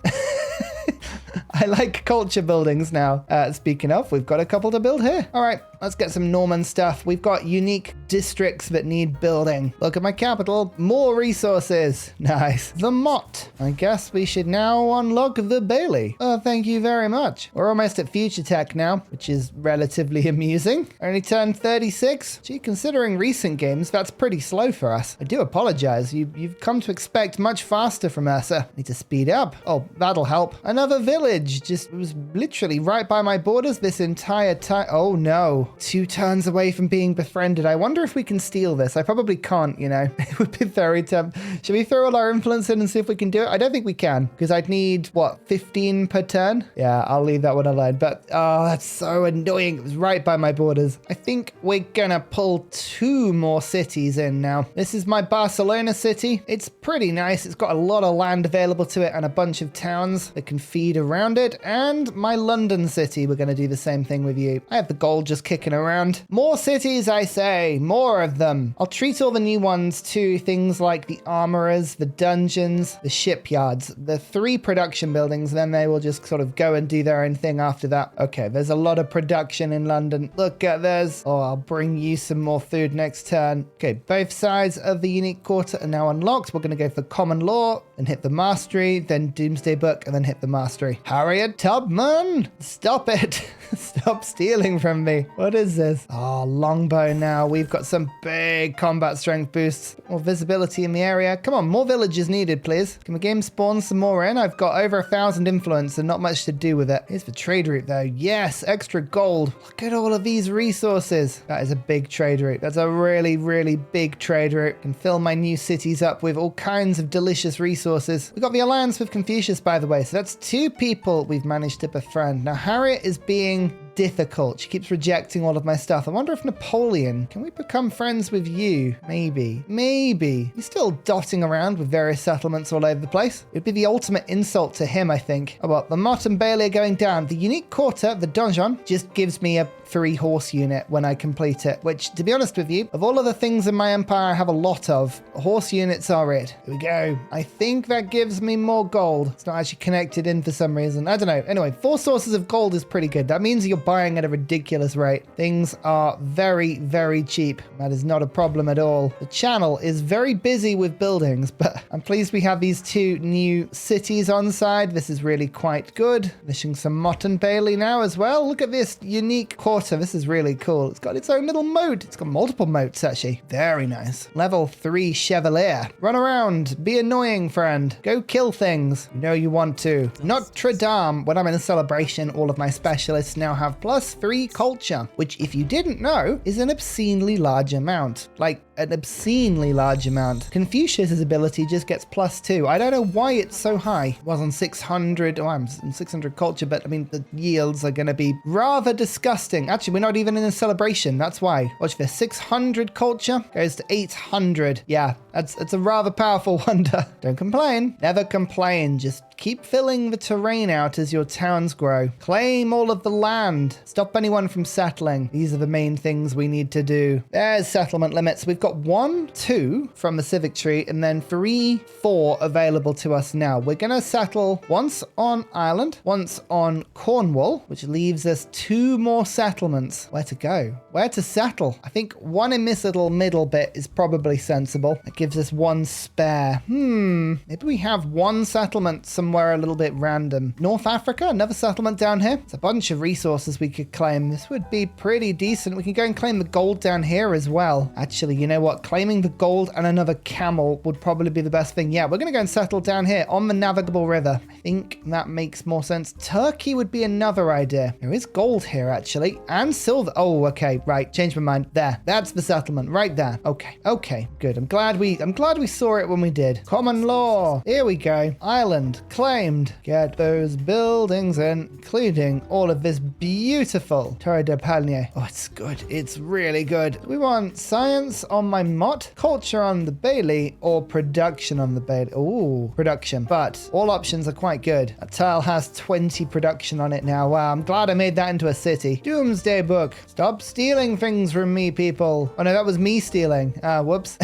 I like culture buildings now. Speaking of, we've got a couple to build here. All right, let's get some Norman stuff. We've got unique districts that need building. Look at my capital. More resources. Nice. The Mott. I guess we should now unlock the Bailey. Oh, thank you very much. We're almost at future tech now, which is relatively amusing. Only turned 36. Gee, considering recent games, that's pretty slow for us. I do apologize. You've come to expect much faster from Ursa. Need to speed up. Oh, that'll help. Another village. Just was literally right by my borders this entire time. Oh no. 2 turns away from being befriended. I wonder if we can steal this. I probably can't, you know. It would be very tempting. Should we throw all our influence in and see if we can do it? I don't think we can because I'd need, what, 15 per turn? Yeah, I'll leave that one alone. But, oh, that's so annoying. It was right by my borders. I think we're gonna pull 2 more cities in now. This is my Barcelona city. It's pretty nice. It's got a lot of land available to it and a bunch of towns that can feed around it. And my London city, we're going to do the same thing with you. I have the gold just kicking around. More cities, I say. More of them. I'll treat all the new ones to things like the armorers, the dungeons, the shipyards, the 3 production buildings. Then they will just sort of go and do their own thing after that. Okay, there's a lot of production in London. Look at this. Oh, I'll bring you some more food next turn. Okay, both sides of the unique quarter are now unlocked. We're going to go for common law and hit the mastery, then doomsday book, and then hit the mastery. Harriet Tubman, stop it. Stop stealing from me. What is this? Oh, longbow now. We've got some big combat strength boosts. More visibility in the area. Come on, more villagers needed, please. Can the game spawn some more in? I've got over 1,000 influence and not much to do with it. Here's the trade route though. Yes, extra gold. Look at all of these resources. That is a big trade route. That's a really, really big trade route. Can fill my new cities up with all kinds of delicious resources. We got the alliance with Confucius, by the way. So that's 2 people we've managed to befriend. Now, Harriet is being difficult. She keeps rejecting all of my stuff. I wonder if Napoleon, can we become friends with you? Maybe. He's still dotting around with various settlements all over the place. It would be the ultimate insult to him, I think. Oh well, the Mott and Bailey are going down. The unique quarter, the donjon, just gives me a 3-horse unit when I complete it, which, to be honest with you, of all of the things in my empire I have a lot of, horse units are it. Here we go. I think that gives me more gold. It's not actually connected in for some reason. I don't know. Anyway, 4 sources of gold is pretty good. That means you're buying at a ridiculous rate. Things are very, very cheap. That is not a problem at all. The channel is very busy with buildings, but I'm pleased we have these 2 new cities on side. This is really quite good. Finishing some Mott and Bailey now as well. Look at this unique quarter. This is really cool. It's got its own little moat. It's got multiple moats, actually. Very nice. Level 3 Chevaler. Run around. Be annoying, friend. Go kill things. You know you want to. Notre Dame. When I'm in a celebration, all of my specialists now have +3 culture, which, if you didn't know, is an obscenely large amount. Like, an obscenely large amount. Confucius's ability just gets +2. I don't know why it's so high. It was on 600. Oh, I'm on 600 culture, but I mean, the yields are going to be rather disgusting. Actually, we're not even in a celebration. That's why. Watch this. 600 culture goes to 800. Yeah, it's a rather powerful wonder. Don't complain. Never complain. Just keep filling the terrain out as your towns grow. Claim all of the land. Stop anyone from settling. These are the main things we need to do. There's settlement limits. We've got 1, 2 from the civic tree, and then 3, 4 available to us now. We're going to settle once on Ireland, once on Cornwall, which leaves us 2 more settlements. Where to go? Where to settle? I think 1 in this little middle bit is probably sensible. That gives us 1 spare. Maybe we have 1 settlement somewhere a little bit random. North Africa, another settlement down here. It's a bunch of resources we could claim. This would be pretty decent. We can go and claim the gold down here as well. Actually, you know what? Claiming the gold and another camel would probably be the best thing. Yeah, we're going to go and settle down here on the navigable river. I think that makes more sense. Turkey would be another idea. There is gold here, actually, and silver. Oh, okay, right. Changed my mind. There. That's the settlement right there. Okay, good. I'm glad we saw it when we did. Common law. Here we go. Island claimed. Get those buildings in, including all of this beautiful Torre de Palnier. Oh, it's good. It's really good. We want science on my mott, culture on the Bailey, or production on the Bailey. Ooh, production. But all options are quite good. That tile has 20 production on it now. Wow, I'm glad I made that into a city. Doomsday Book. Stop stealing things from me, people. Oh no, that was me stealing. Whoops.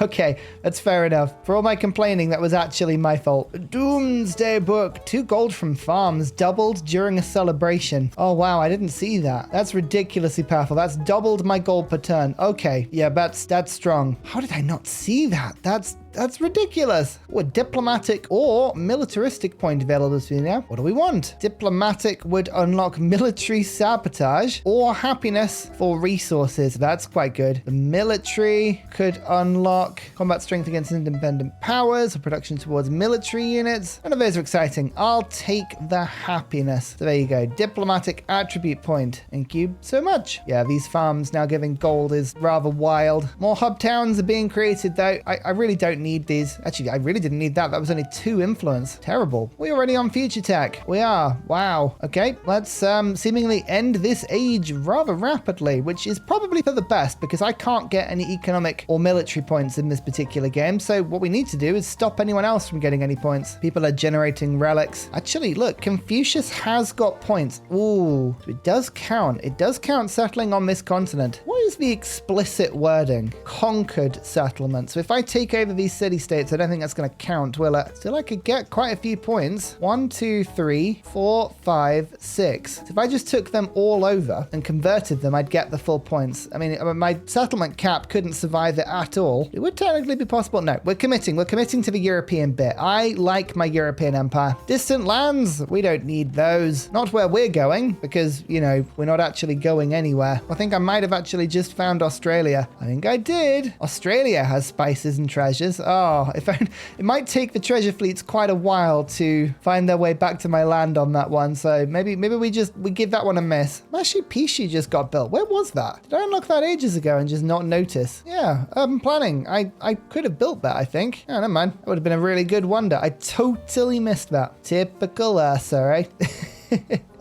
Okay, that's fair enough. For all my complaining, that was actually my fault. Doomsday Book. 2 gold from farms doubled during a celebration. Oh wow, I didn't see that. That's ridiculously powerful. That's doubled my gold per turn. Okay, yeah, that's strong. How did I not see that? That's ridiculous. Oh, a diplomatic or militaristic point available to me now. What do we want? Diplomatic would unlock military sabotage or happiness for resources. That's quite good. The military could unlock combat strength against independent powers or production towards military units. None of those are exciting. I'll take the happiness. So there you go. Diplomatic attribute point. Thank you so much. Yeah, these farms now giving gold is rather wild. More hub towns are being created though. I really don't need these. Actually, I really didn't need that. That was only 2 influence. Terrible. We're already on future tech. We are. Wow. Okay, let's seemingly end this age rather rapidly, which is probably for the best because I can't get any economic or military points in this particular game. So what we need to do is stop anyone else from getting any points. People are generating relics. Actually, look, Confucius has got points. Ooh, it does count. It does count settling on this continent. What is the explicit wording? Conquered settlement. So if I take over these city-states, I don't think that's going to count, will it? Still, I could get quite a few points. 1, 2, 3, 4, 5, 6. So if I just took them all over and converted them, I'd get the full points. I mean, my settlement cap couldn't survive it at all. It would technically be possible. No, we're committing. We're committing to the European bit. I like my European empire. Distant lands, we don't need those. Not where we're going, because, you know, we're not actually going anywhere. I think I might have actually just found Australia. I think I did. Australia has spices and treasures. Oh, it might take the treasure fleets quite a while to find their way back to my land on that one. So maybe we give that one a miss. Machu Picchu just got built. Where was that? Did I unlock that ages ago and just not notice? Yeah, urban planning. I could have built that, I think. Oh, never mind. That would have been a really good wonder. I totally missed that. Typical Ursa, right?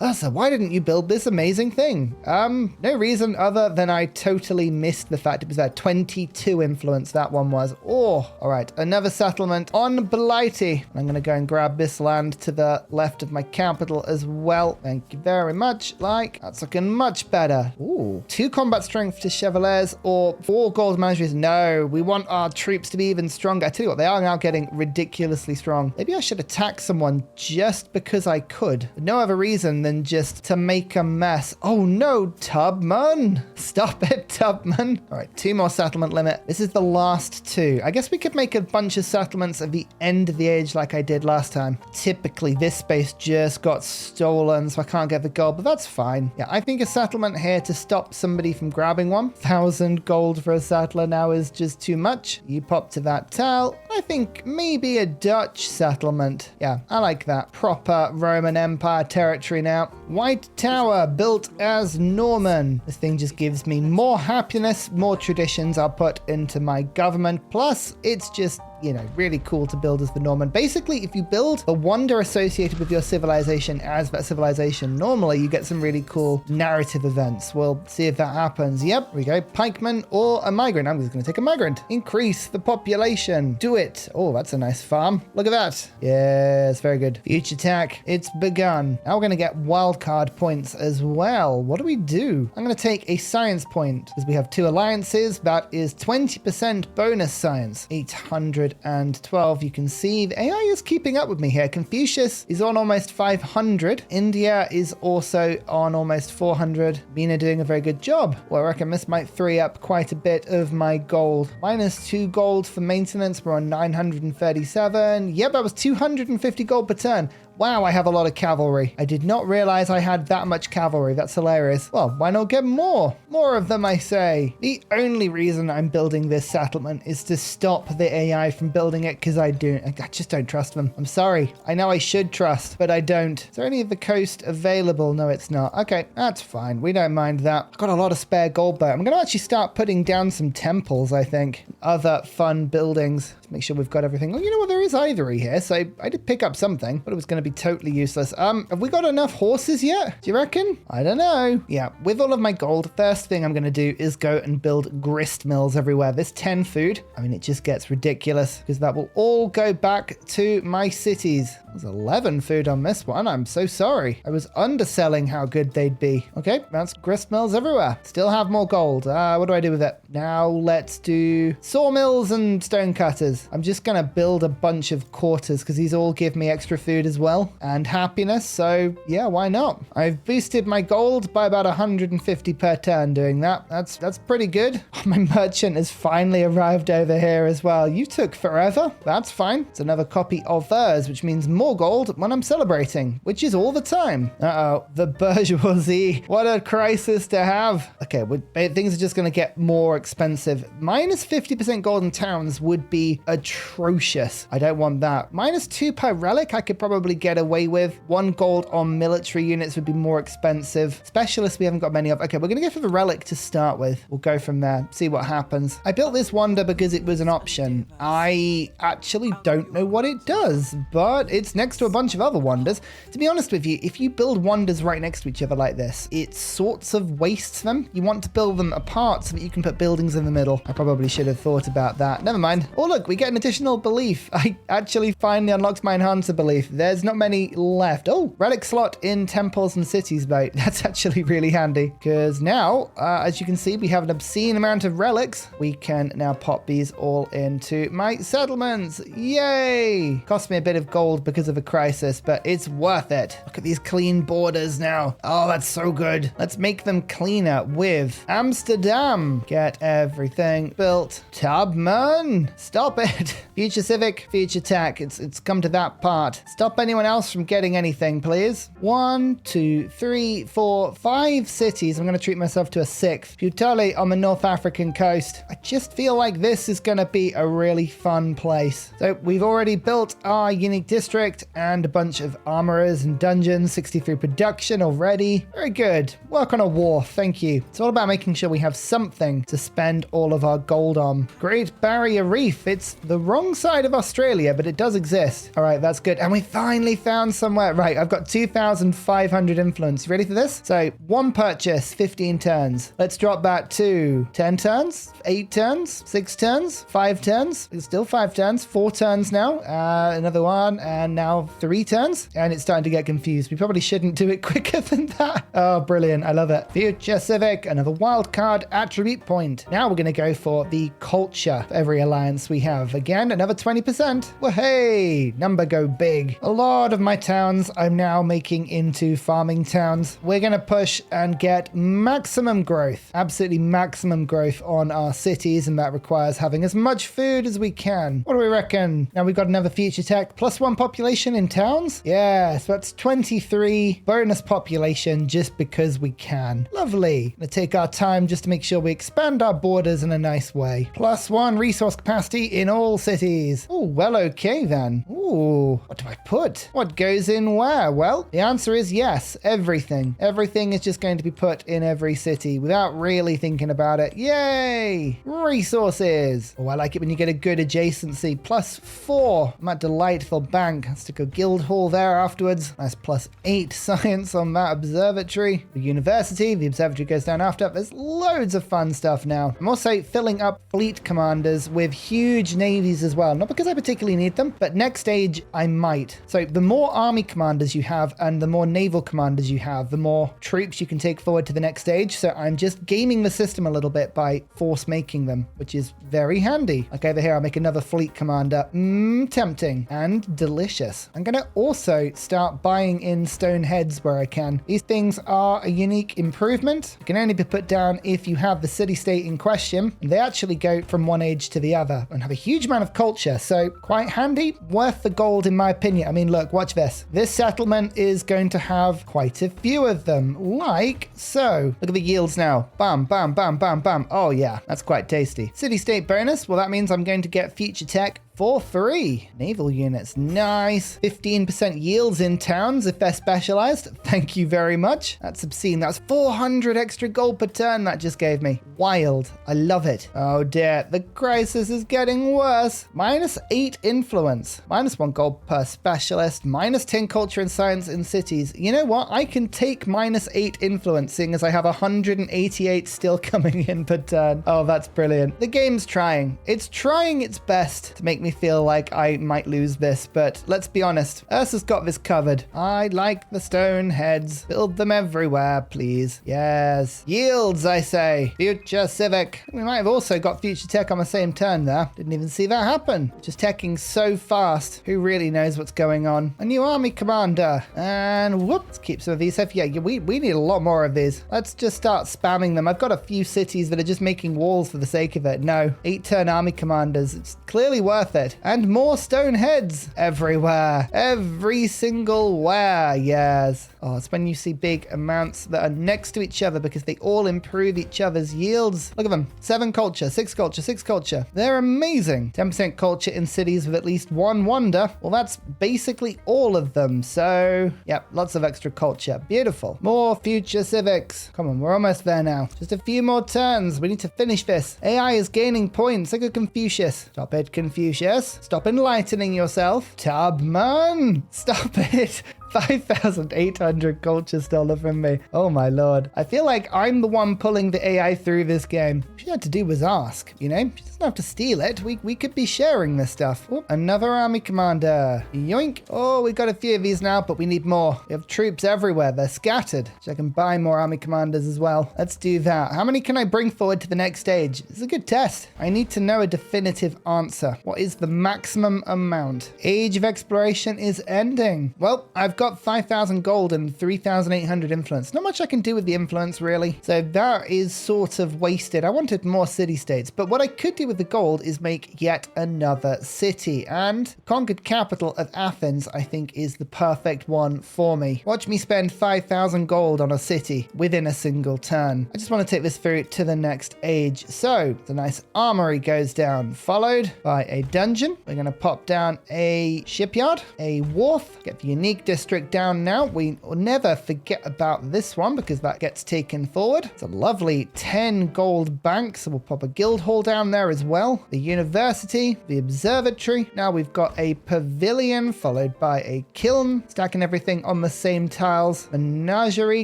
Ursa, why didn't you build this amazing thing? No reason other than I totally missed the fact it was at 22 influence, that one was. Oh, all right. Another settlement on Blighty. I'm going to go and grab this land to the left of my capital as well. Thank you very much. That's looking much better. Ooh, 2 combat strength to Chevalers or 4 gold managers. No, we want our troops to be even stronger. I tell you what, they are now getting ridiculously strong. Maybe I should attack someone just because I could. But no other reason than just to make a mess. Oh no, Tubman. Stop it, Tubman. All right, 2 more settlement limit. This is the last 2. I guess we could make a bunch of settlements at the end of the age like I did last time. Typically, this space just got stolen, so I can't get the gold, but that's fine. Yeah, I think a settlement here to stop somebody from grabbing 1,000 gold for a settler now is just too much. You pop to that tile. I think maybe a Dutch settlement. Yeah, I like that. Proper Roman Empire territory now. White Tower built as Norman. This thing just gives me more happiness, more traditions I'll put into my government. Plus, it's just you know, really cool to build as the Norman. Basically, if you build a wonder associated with your civilization as that civilization, normally you get some really cool narrative events. We'll see if that happens. Yep, we go. Pikeman or a migrant. I'm just going to take a migrant. Increase the population. Do it. Oh, that's a nice farm. Look at that. Yes, very good. Future attack. It's begun. Now we're going to get wildcard points as well. What do we do? I'm going to take a science point because we have 2 alliances. That is 20% bonus science. 812. You can see the AI is keeping up with me here. Confucius is on almost 500. India is also on almost 400. Mina doing a very good job. Well, I reckon this might free up quite a bit of my gold. -2 gold for maintenance. We're on 937. Yep, that was 250 gold per turn. Wow, I have a lot of cavalry. I did not realize I had that much cavalry. That's hilarious. Well, why not get more? More of them, I say. The only reason I'm building this settlement is to stop the AI from building it because I just don't trust them. I'm sorry. I know I should trust, but I don't. Is there any of the coast available? No, it's not. Okay, that's fine. We don't mind that. I've got a lot of spare gold though. I'm going to actually start putting down some temples, I think. Other fun buildings. Make sure we've got everything. Oh, you know what? There is ivory here, so I did pick up something, but it was going to be totally useless. Have we got enough horses yet? Do you reckon? I don't know. Yeah, with all of my gold, first thing I'm going to do is go and build grist mills everywhere. This 10 food, I mean, it just gets ridiculous because that will all go back to my cities. There's 11 food on this one. I'm so sorry. I was underselling how good they'd be. Okay, that's grist mills everywhere. Still have more gold. What do I do with it? Now let's do sawmills and stone cutters. I'm just going to build a bunch of quarters because these all give me extra food as well and happiness. So yeah, why not? I've boosted my gold by about 150 per turn doing that. That's pretty good. My merchant has finally arrived over here as well. You took forever. That's fine. It's another copy of theirs, which means more gold when I'm celebrating, which is all the time. Uh-oh, the bourgeoisie. What a crisis to have. Okay, things are just going to get more expensive. Minus 50% gold in towns would be atrocious. I don't want that. -2 per relic I could probably get away with. 1 gold on military units would be more expensive. Specialists we haven't got many of. Okay, we're going to go for the relic to start with. We'll go from there, see what happens. I built this wonder because it was an option. I actually don't know what it does, but it's next to a bunch of other wonders. To be honest with you, if you build wonders right next to each other like this, it sorts of wastes them. You want to build them apart so that you can put buildings in the middle. I probably should have thought about that. Never mind. Oh, look, we get an additional belief. I actually finally unlocked my enhancer belief. There's not many left. Oh, relic slot in temples and cities, mate. That's actually really handy because now, as you can see, we have an obscene amount of relics. We can now pop these all into my settlements. Yay! Cost me a bit of gold because of a crisis, but it's worth it. Look at these clean borders now. Oh, that's so good. Let's make them cleaner with Amsterdam. Get everything built. Tubman, stop it. Future civic, future tech. It's come to that part. Stop anyone else from getting anything, please. 1, 2, 3, 4, 5 cities. I'm going to treat myself to a 6th. Puteoli on the North African coast. I just feel like this is going to be a really fun place. So we've already built our unique district and a bunch of armorers and dungeons. 63 production already. Very good. Work on a wharf. Thank you. It's all about making sure we have something to spend all of our gold on. Great Barrier Reef. It's the wrong side of Australia, but it does exist. All right, that's good. And we finally found somewhere. Right, I've got 2,500 influence. You ready for this? So 1 purchase, 15 turns. Let's drop that to 10 turns, 8 turns, 6 turns, 5 turns. It's still 5 turns, 4 turns now. Another one, and now 3 turns. And it's starting to get confused. We probably shouldn't do it quicker than that. Oh, brilliant. I love it. Future Civic, another wildcard attribute point. Now we're going to go for the culture of every alliance we have. Again, another 20%. Well, hey, number go big. A lot of my towns I'm now making into farming towns. We're going to push and get maximum growth, absolutely maximum growth on our cities, and that requires having as much food as we can. What do we reckon? Now we've got another future tech, +1 population in towns. Yeah, so that's 23 bonus population just because we can. Lovely. Gonna take our time just to make sure we expand our borders in a nice way. +1 resource capacity in all cities. Oh, well, okay then. Ooh, what do I put? What goes in where? Well, the answer is yes, everything. Everything is just going to be put in every city without really thinking about it. Yay! Resources. Oh, I like it when you get a good adjacency. +4. I'm at Delightful Bank. Let's stick a guild hall there afterwards. Nice +8 science on that observatory. The university. The observatory goes down after. There's loads of fun stuff now. I'm also filling up fleet commanders with huge navies as well. Not because I particularly need them, but next stage I might. So the more army commanders you have and the more naval commanders you have, the more troops you can take forward to the next stage. So I'm just gaming the system a little bit by force making them, which is very handy. Like over here, I'll make another fleet commander. Tempting and delicious. I'm going to also start buying in stone heads where I can. These things are a unique improvement. It can only be put down if you have the city-state in question. And they actually go from one age to the other and have a huge amount of culture. So quite handy, worth the gold in my opinion. I mean, look, watch this. This settlement is going to have quite a few of them, like so. Look at the yields now. Bam, bam, bam, bam, bam. Oh yeah, that's quite tasty. City-state bonus. Well, that means I'm going to get future tech for free. Naval units, nice. 15% yields in towns if they're specialized. Thank you very much. That's obscene. That's 400 extra gold per turn that just gave me. Wild. I love it. Oh dear, the crisis is getting worse. -8 influence. -1 gold per specialist. -10 culture and science in cities. You know what? I can take -8 influence, seeing as I have 188 still coming in per turn. Oh, that's brilliant. The game's trying. It's trying its best to make me feel like I might lose this, but let's be honest, Ursa's got this covered. I like the stone heads. Build them everywhere, please. Yes. Yields, I say. Future civic. We might have also got future tech on the same turn there. Didn't even see that happen. Just teching so fast. Who really knows what's going on? A new army commander. And whoop, let's keep some of these. Yeah, we need a lot more of these. Let's just start spamming them. I've got a few cities that are just making walls for the sake of it. No, 8-turn army commanders. It's clearly worth it. And more stone heads everywhere. Every single where. Yes. Oh, it's when you see big amounts that are next to each other because they all improve each other's yields. Look at them. 7 culture, 6 culture, 6 culture. They're amazing. 10% culture in cities with at least 1 wonder. Well, that's basically all of them. So, yep, lots of extra culture. Beautiful. More future civics. Come on, we're almost there now. Just a few more turns. We need to finish this. AI is gaining points. Look at Confucius. Stop it, Confucius. Stop enlightening yourself. Tubman, stop it. 5,800 culture stolen from me. Oh my lord. I feel like I'm the one pulling the AI through this game. What she had to do was ask, you know? She doesn't have to steal it. We could be sharing this stuff. Oh, another army commander. Yoink. Oh, we got a few of these now, but we need more. We have troops everywhere. They're scattered. So I can buy more army commanders as well. Let's do that. How many can I bring forward to the next stage? This is a good test. I need to know a definitive answer. What is the maximum amount? Age of exploration is ending. Well, I've got 5,000 gold and 3,800 influence. Not much I can do with the influence, really. So that is sort of wasted. I wanted more city-states, but what I could do with the gold is make yet another city. And conquered capital of Athens, I think, is the perfect one for me. Watch me spend 5,000 gold on a city within a single turn. I just want to take this through to the next age. So the nice armory goes down, followed by a dungeon. We're going to pop down a shipyard, a wharf, get the unique district down now. We will never forget about this one because that gets taken forward. It's a lovely 10 gold bank, so we'll pop a guild hall down there as well. The university, the observatory. Now we've got a pavilion followed by a kiln, stacking everything on the same tiles. Menagerie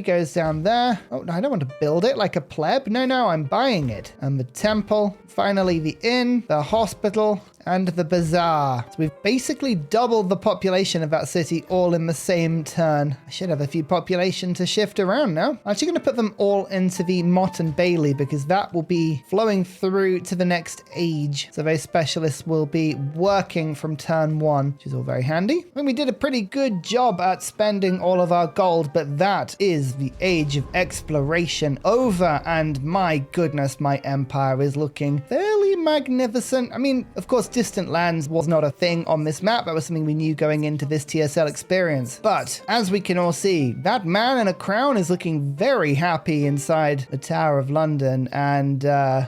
goes down there. Oh, no, I don't want to build it like a pleb. No, I'm buying it. And the temple, finally the inn, the hospital, and the bazaar. So we've basically doubled the population of that city all in the same turn. I should have a few population to shift around now. I'm actually going to put them all into the Mott and Bailey because that will be flowing through to the next age. So those specialists will be working from turn 1, which is all very handy. I mean, we did a pretty good job at spending all of our gold, but that is the age of exploration over. And my goodness, my empire is looking fairly magnificent. I mean, of course, distant lands was not a thing on this map. That was something we knew going into this TSL experience. But as we can all see, that man in a crown is looking very happy inside the Tower of London. And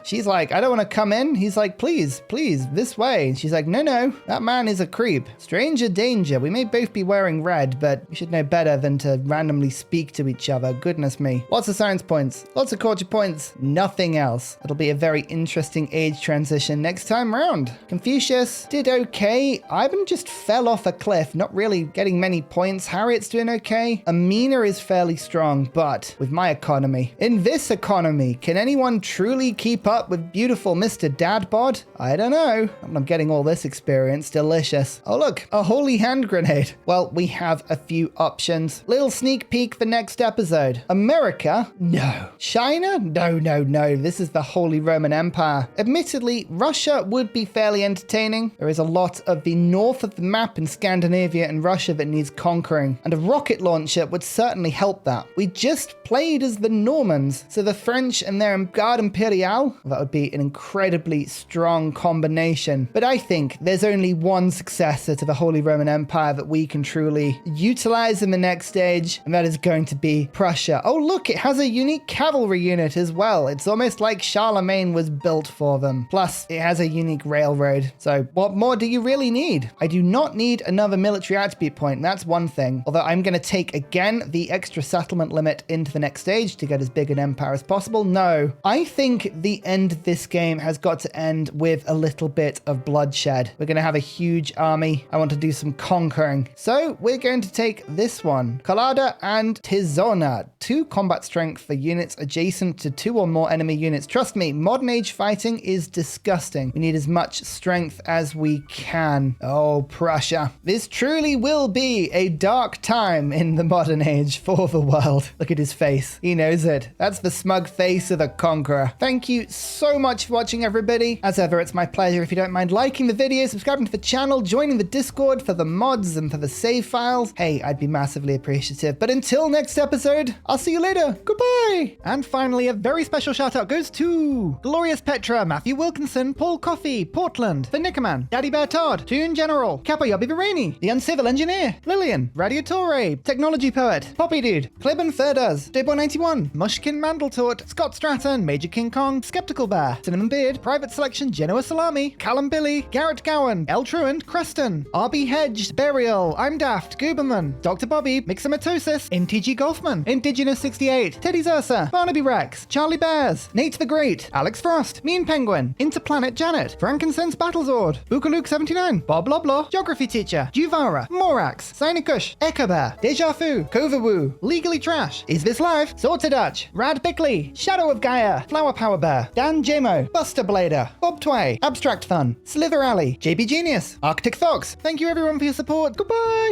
she's like, I don't want to come in. He's like, please, this way. And she's like, no, that man is a creep. Stranger danger. We may both be wearing red, but we should know better than to randomly speak to each other. Goodness me. Lots of science points, lots of culture points, nothing else. It'll be a very interesting age transition next time round. Confucius did okay. Ivan just fell off a cliff, not really getting many points. Harriet's doing okay. Amina is fairly strong, but with my economy. In this economy, can anyone truly keep up with beautiful Mr. Dadbod? I don't know. I'm getting all this experience. Delicious. Oh look, a holy hand grenade. Well, we have a few options. Little sneak peek for next episode. America? No. China? No. This is the Holy Roman Empire. Admittedly, Russia would be fairly entertaining. There is a lot of the north of the map in Scandinavia and Russia that needs conquering, and a rocket launcher would certainly help that. We just played as the Normans, so the French and their Garde Impériale, that would be an incredibly strong combination. But I think there's only one successor to the Holy Roman Empire that we can truly utilize in the next stage, and that is going to be Prussia. Oh look, it has a unique cavalry unit as well. It's almost like Charlemagne was built for them. Plus, it has a unique railroad. So what more do you really need? I do not need another military attribute point. That's one thing. Although I'm going to take, again, the extra settlement limit into the next stage to get as big an empire as possible. No, I think the end of this game has got to end with a little bit of bloodshed. We're going to have a huge army. I want to do some conquering. So we're going to take this one. Colada and Tizona. 2 combat strength for units adjacent to 2 or more enemy units. Trust me, modern age fighting is disgusting. We need as much strength as we can. Oh, Prussia. This truly will be a dark time in the modern age for the world. Look at his face. He knows it. That's the smug face of the conqueror. Thank you so much for watching, everybody. As ever, it's my pleasure. If you don't mind liking the video, subscribing to the channel, joining the Discord for the mods and for the save files, hey, I'd be massively appreciative. But until next episode, I'll see you later. Goodbye. And finally, a very special shout out goes to Glorious Petra, Matthew Wilkinson, Paul Coffey, Portland, The Nickerman, Daddy Bear Todd, Toon General, Kappa Yobby Virani, The Uncivil Engineer, Lillian, Radiatore, Technology Poet, Poppy Dude, Clibben Ferders, Dayboy91, Mushkin Mandletort, Scott Stratton, Major King Kong, Skeptical Bear, Cinnamon Beard, Private Selection, Genoa Salami, Callum Billy, Garrett Gowan, El Truant, Creston, RB Hedge, Burial, I'm Daft, Gooberman, Dr. Bobby, Mixomatosis, MTG Golfman, Indigenous 68, Teddy's Ursa, Barnaby Rex, Charlie Bears, Nate the Great, Alex Frost, Mean Penguin, Interplanet Janet, Frankincense Battlezord, Bookaluke 79, Bob Loblaw, Geography Teacher, Juvara, Morax, Sinikush, Echo Bear, Deja Fu, Kovawoo, Legally Trash, Is This Live, Sorta Dutch, Rad Bickley, Shadow of Gaia, Flower Power Bear, Dan Jamo, Buster Blader, Bob Tway, Abstract Fun, Slither Alley, JB Genius, Arctic Fox. Thank you everyone for your support. Goodbye.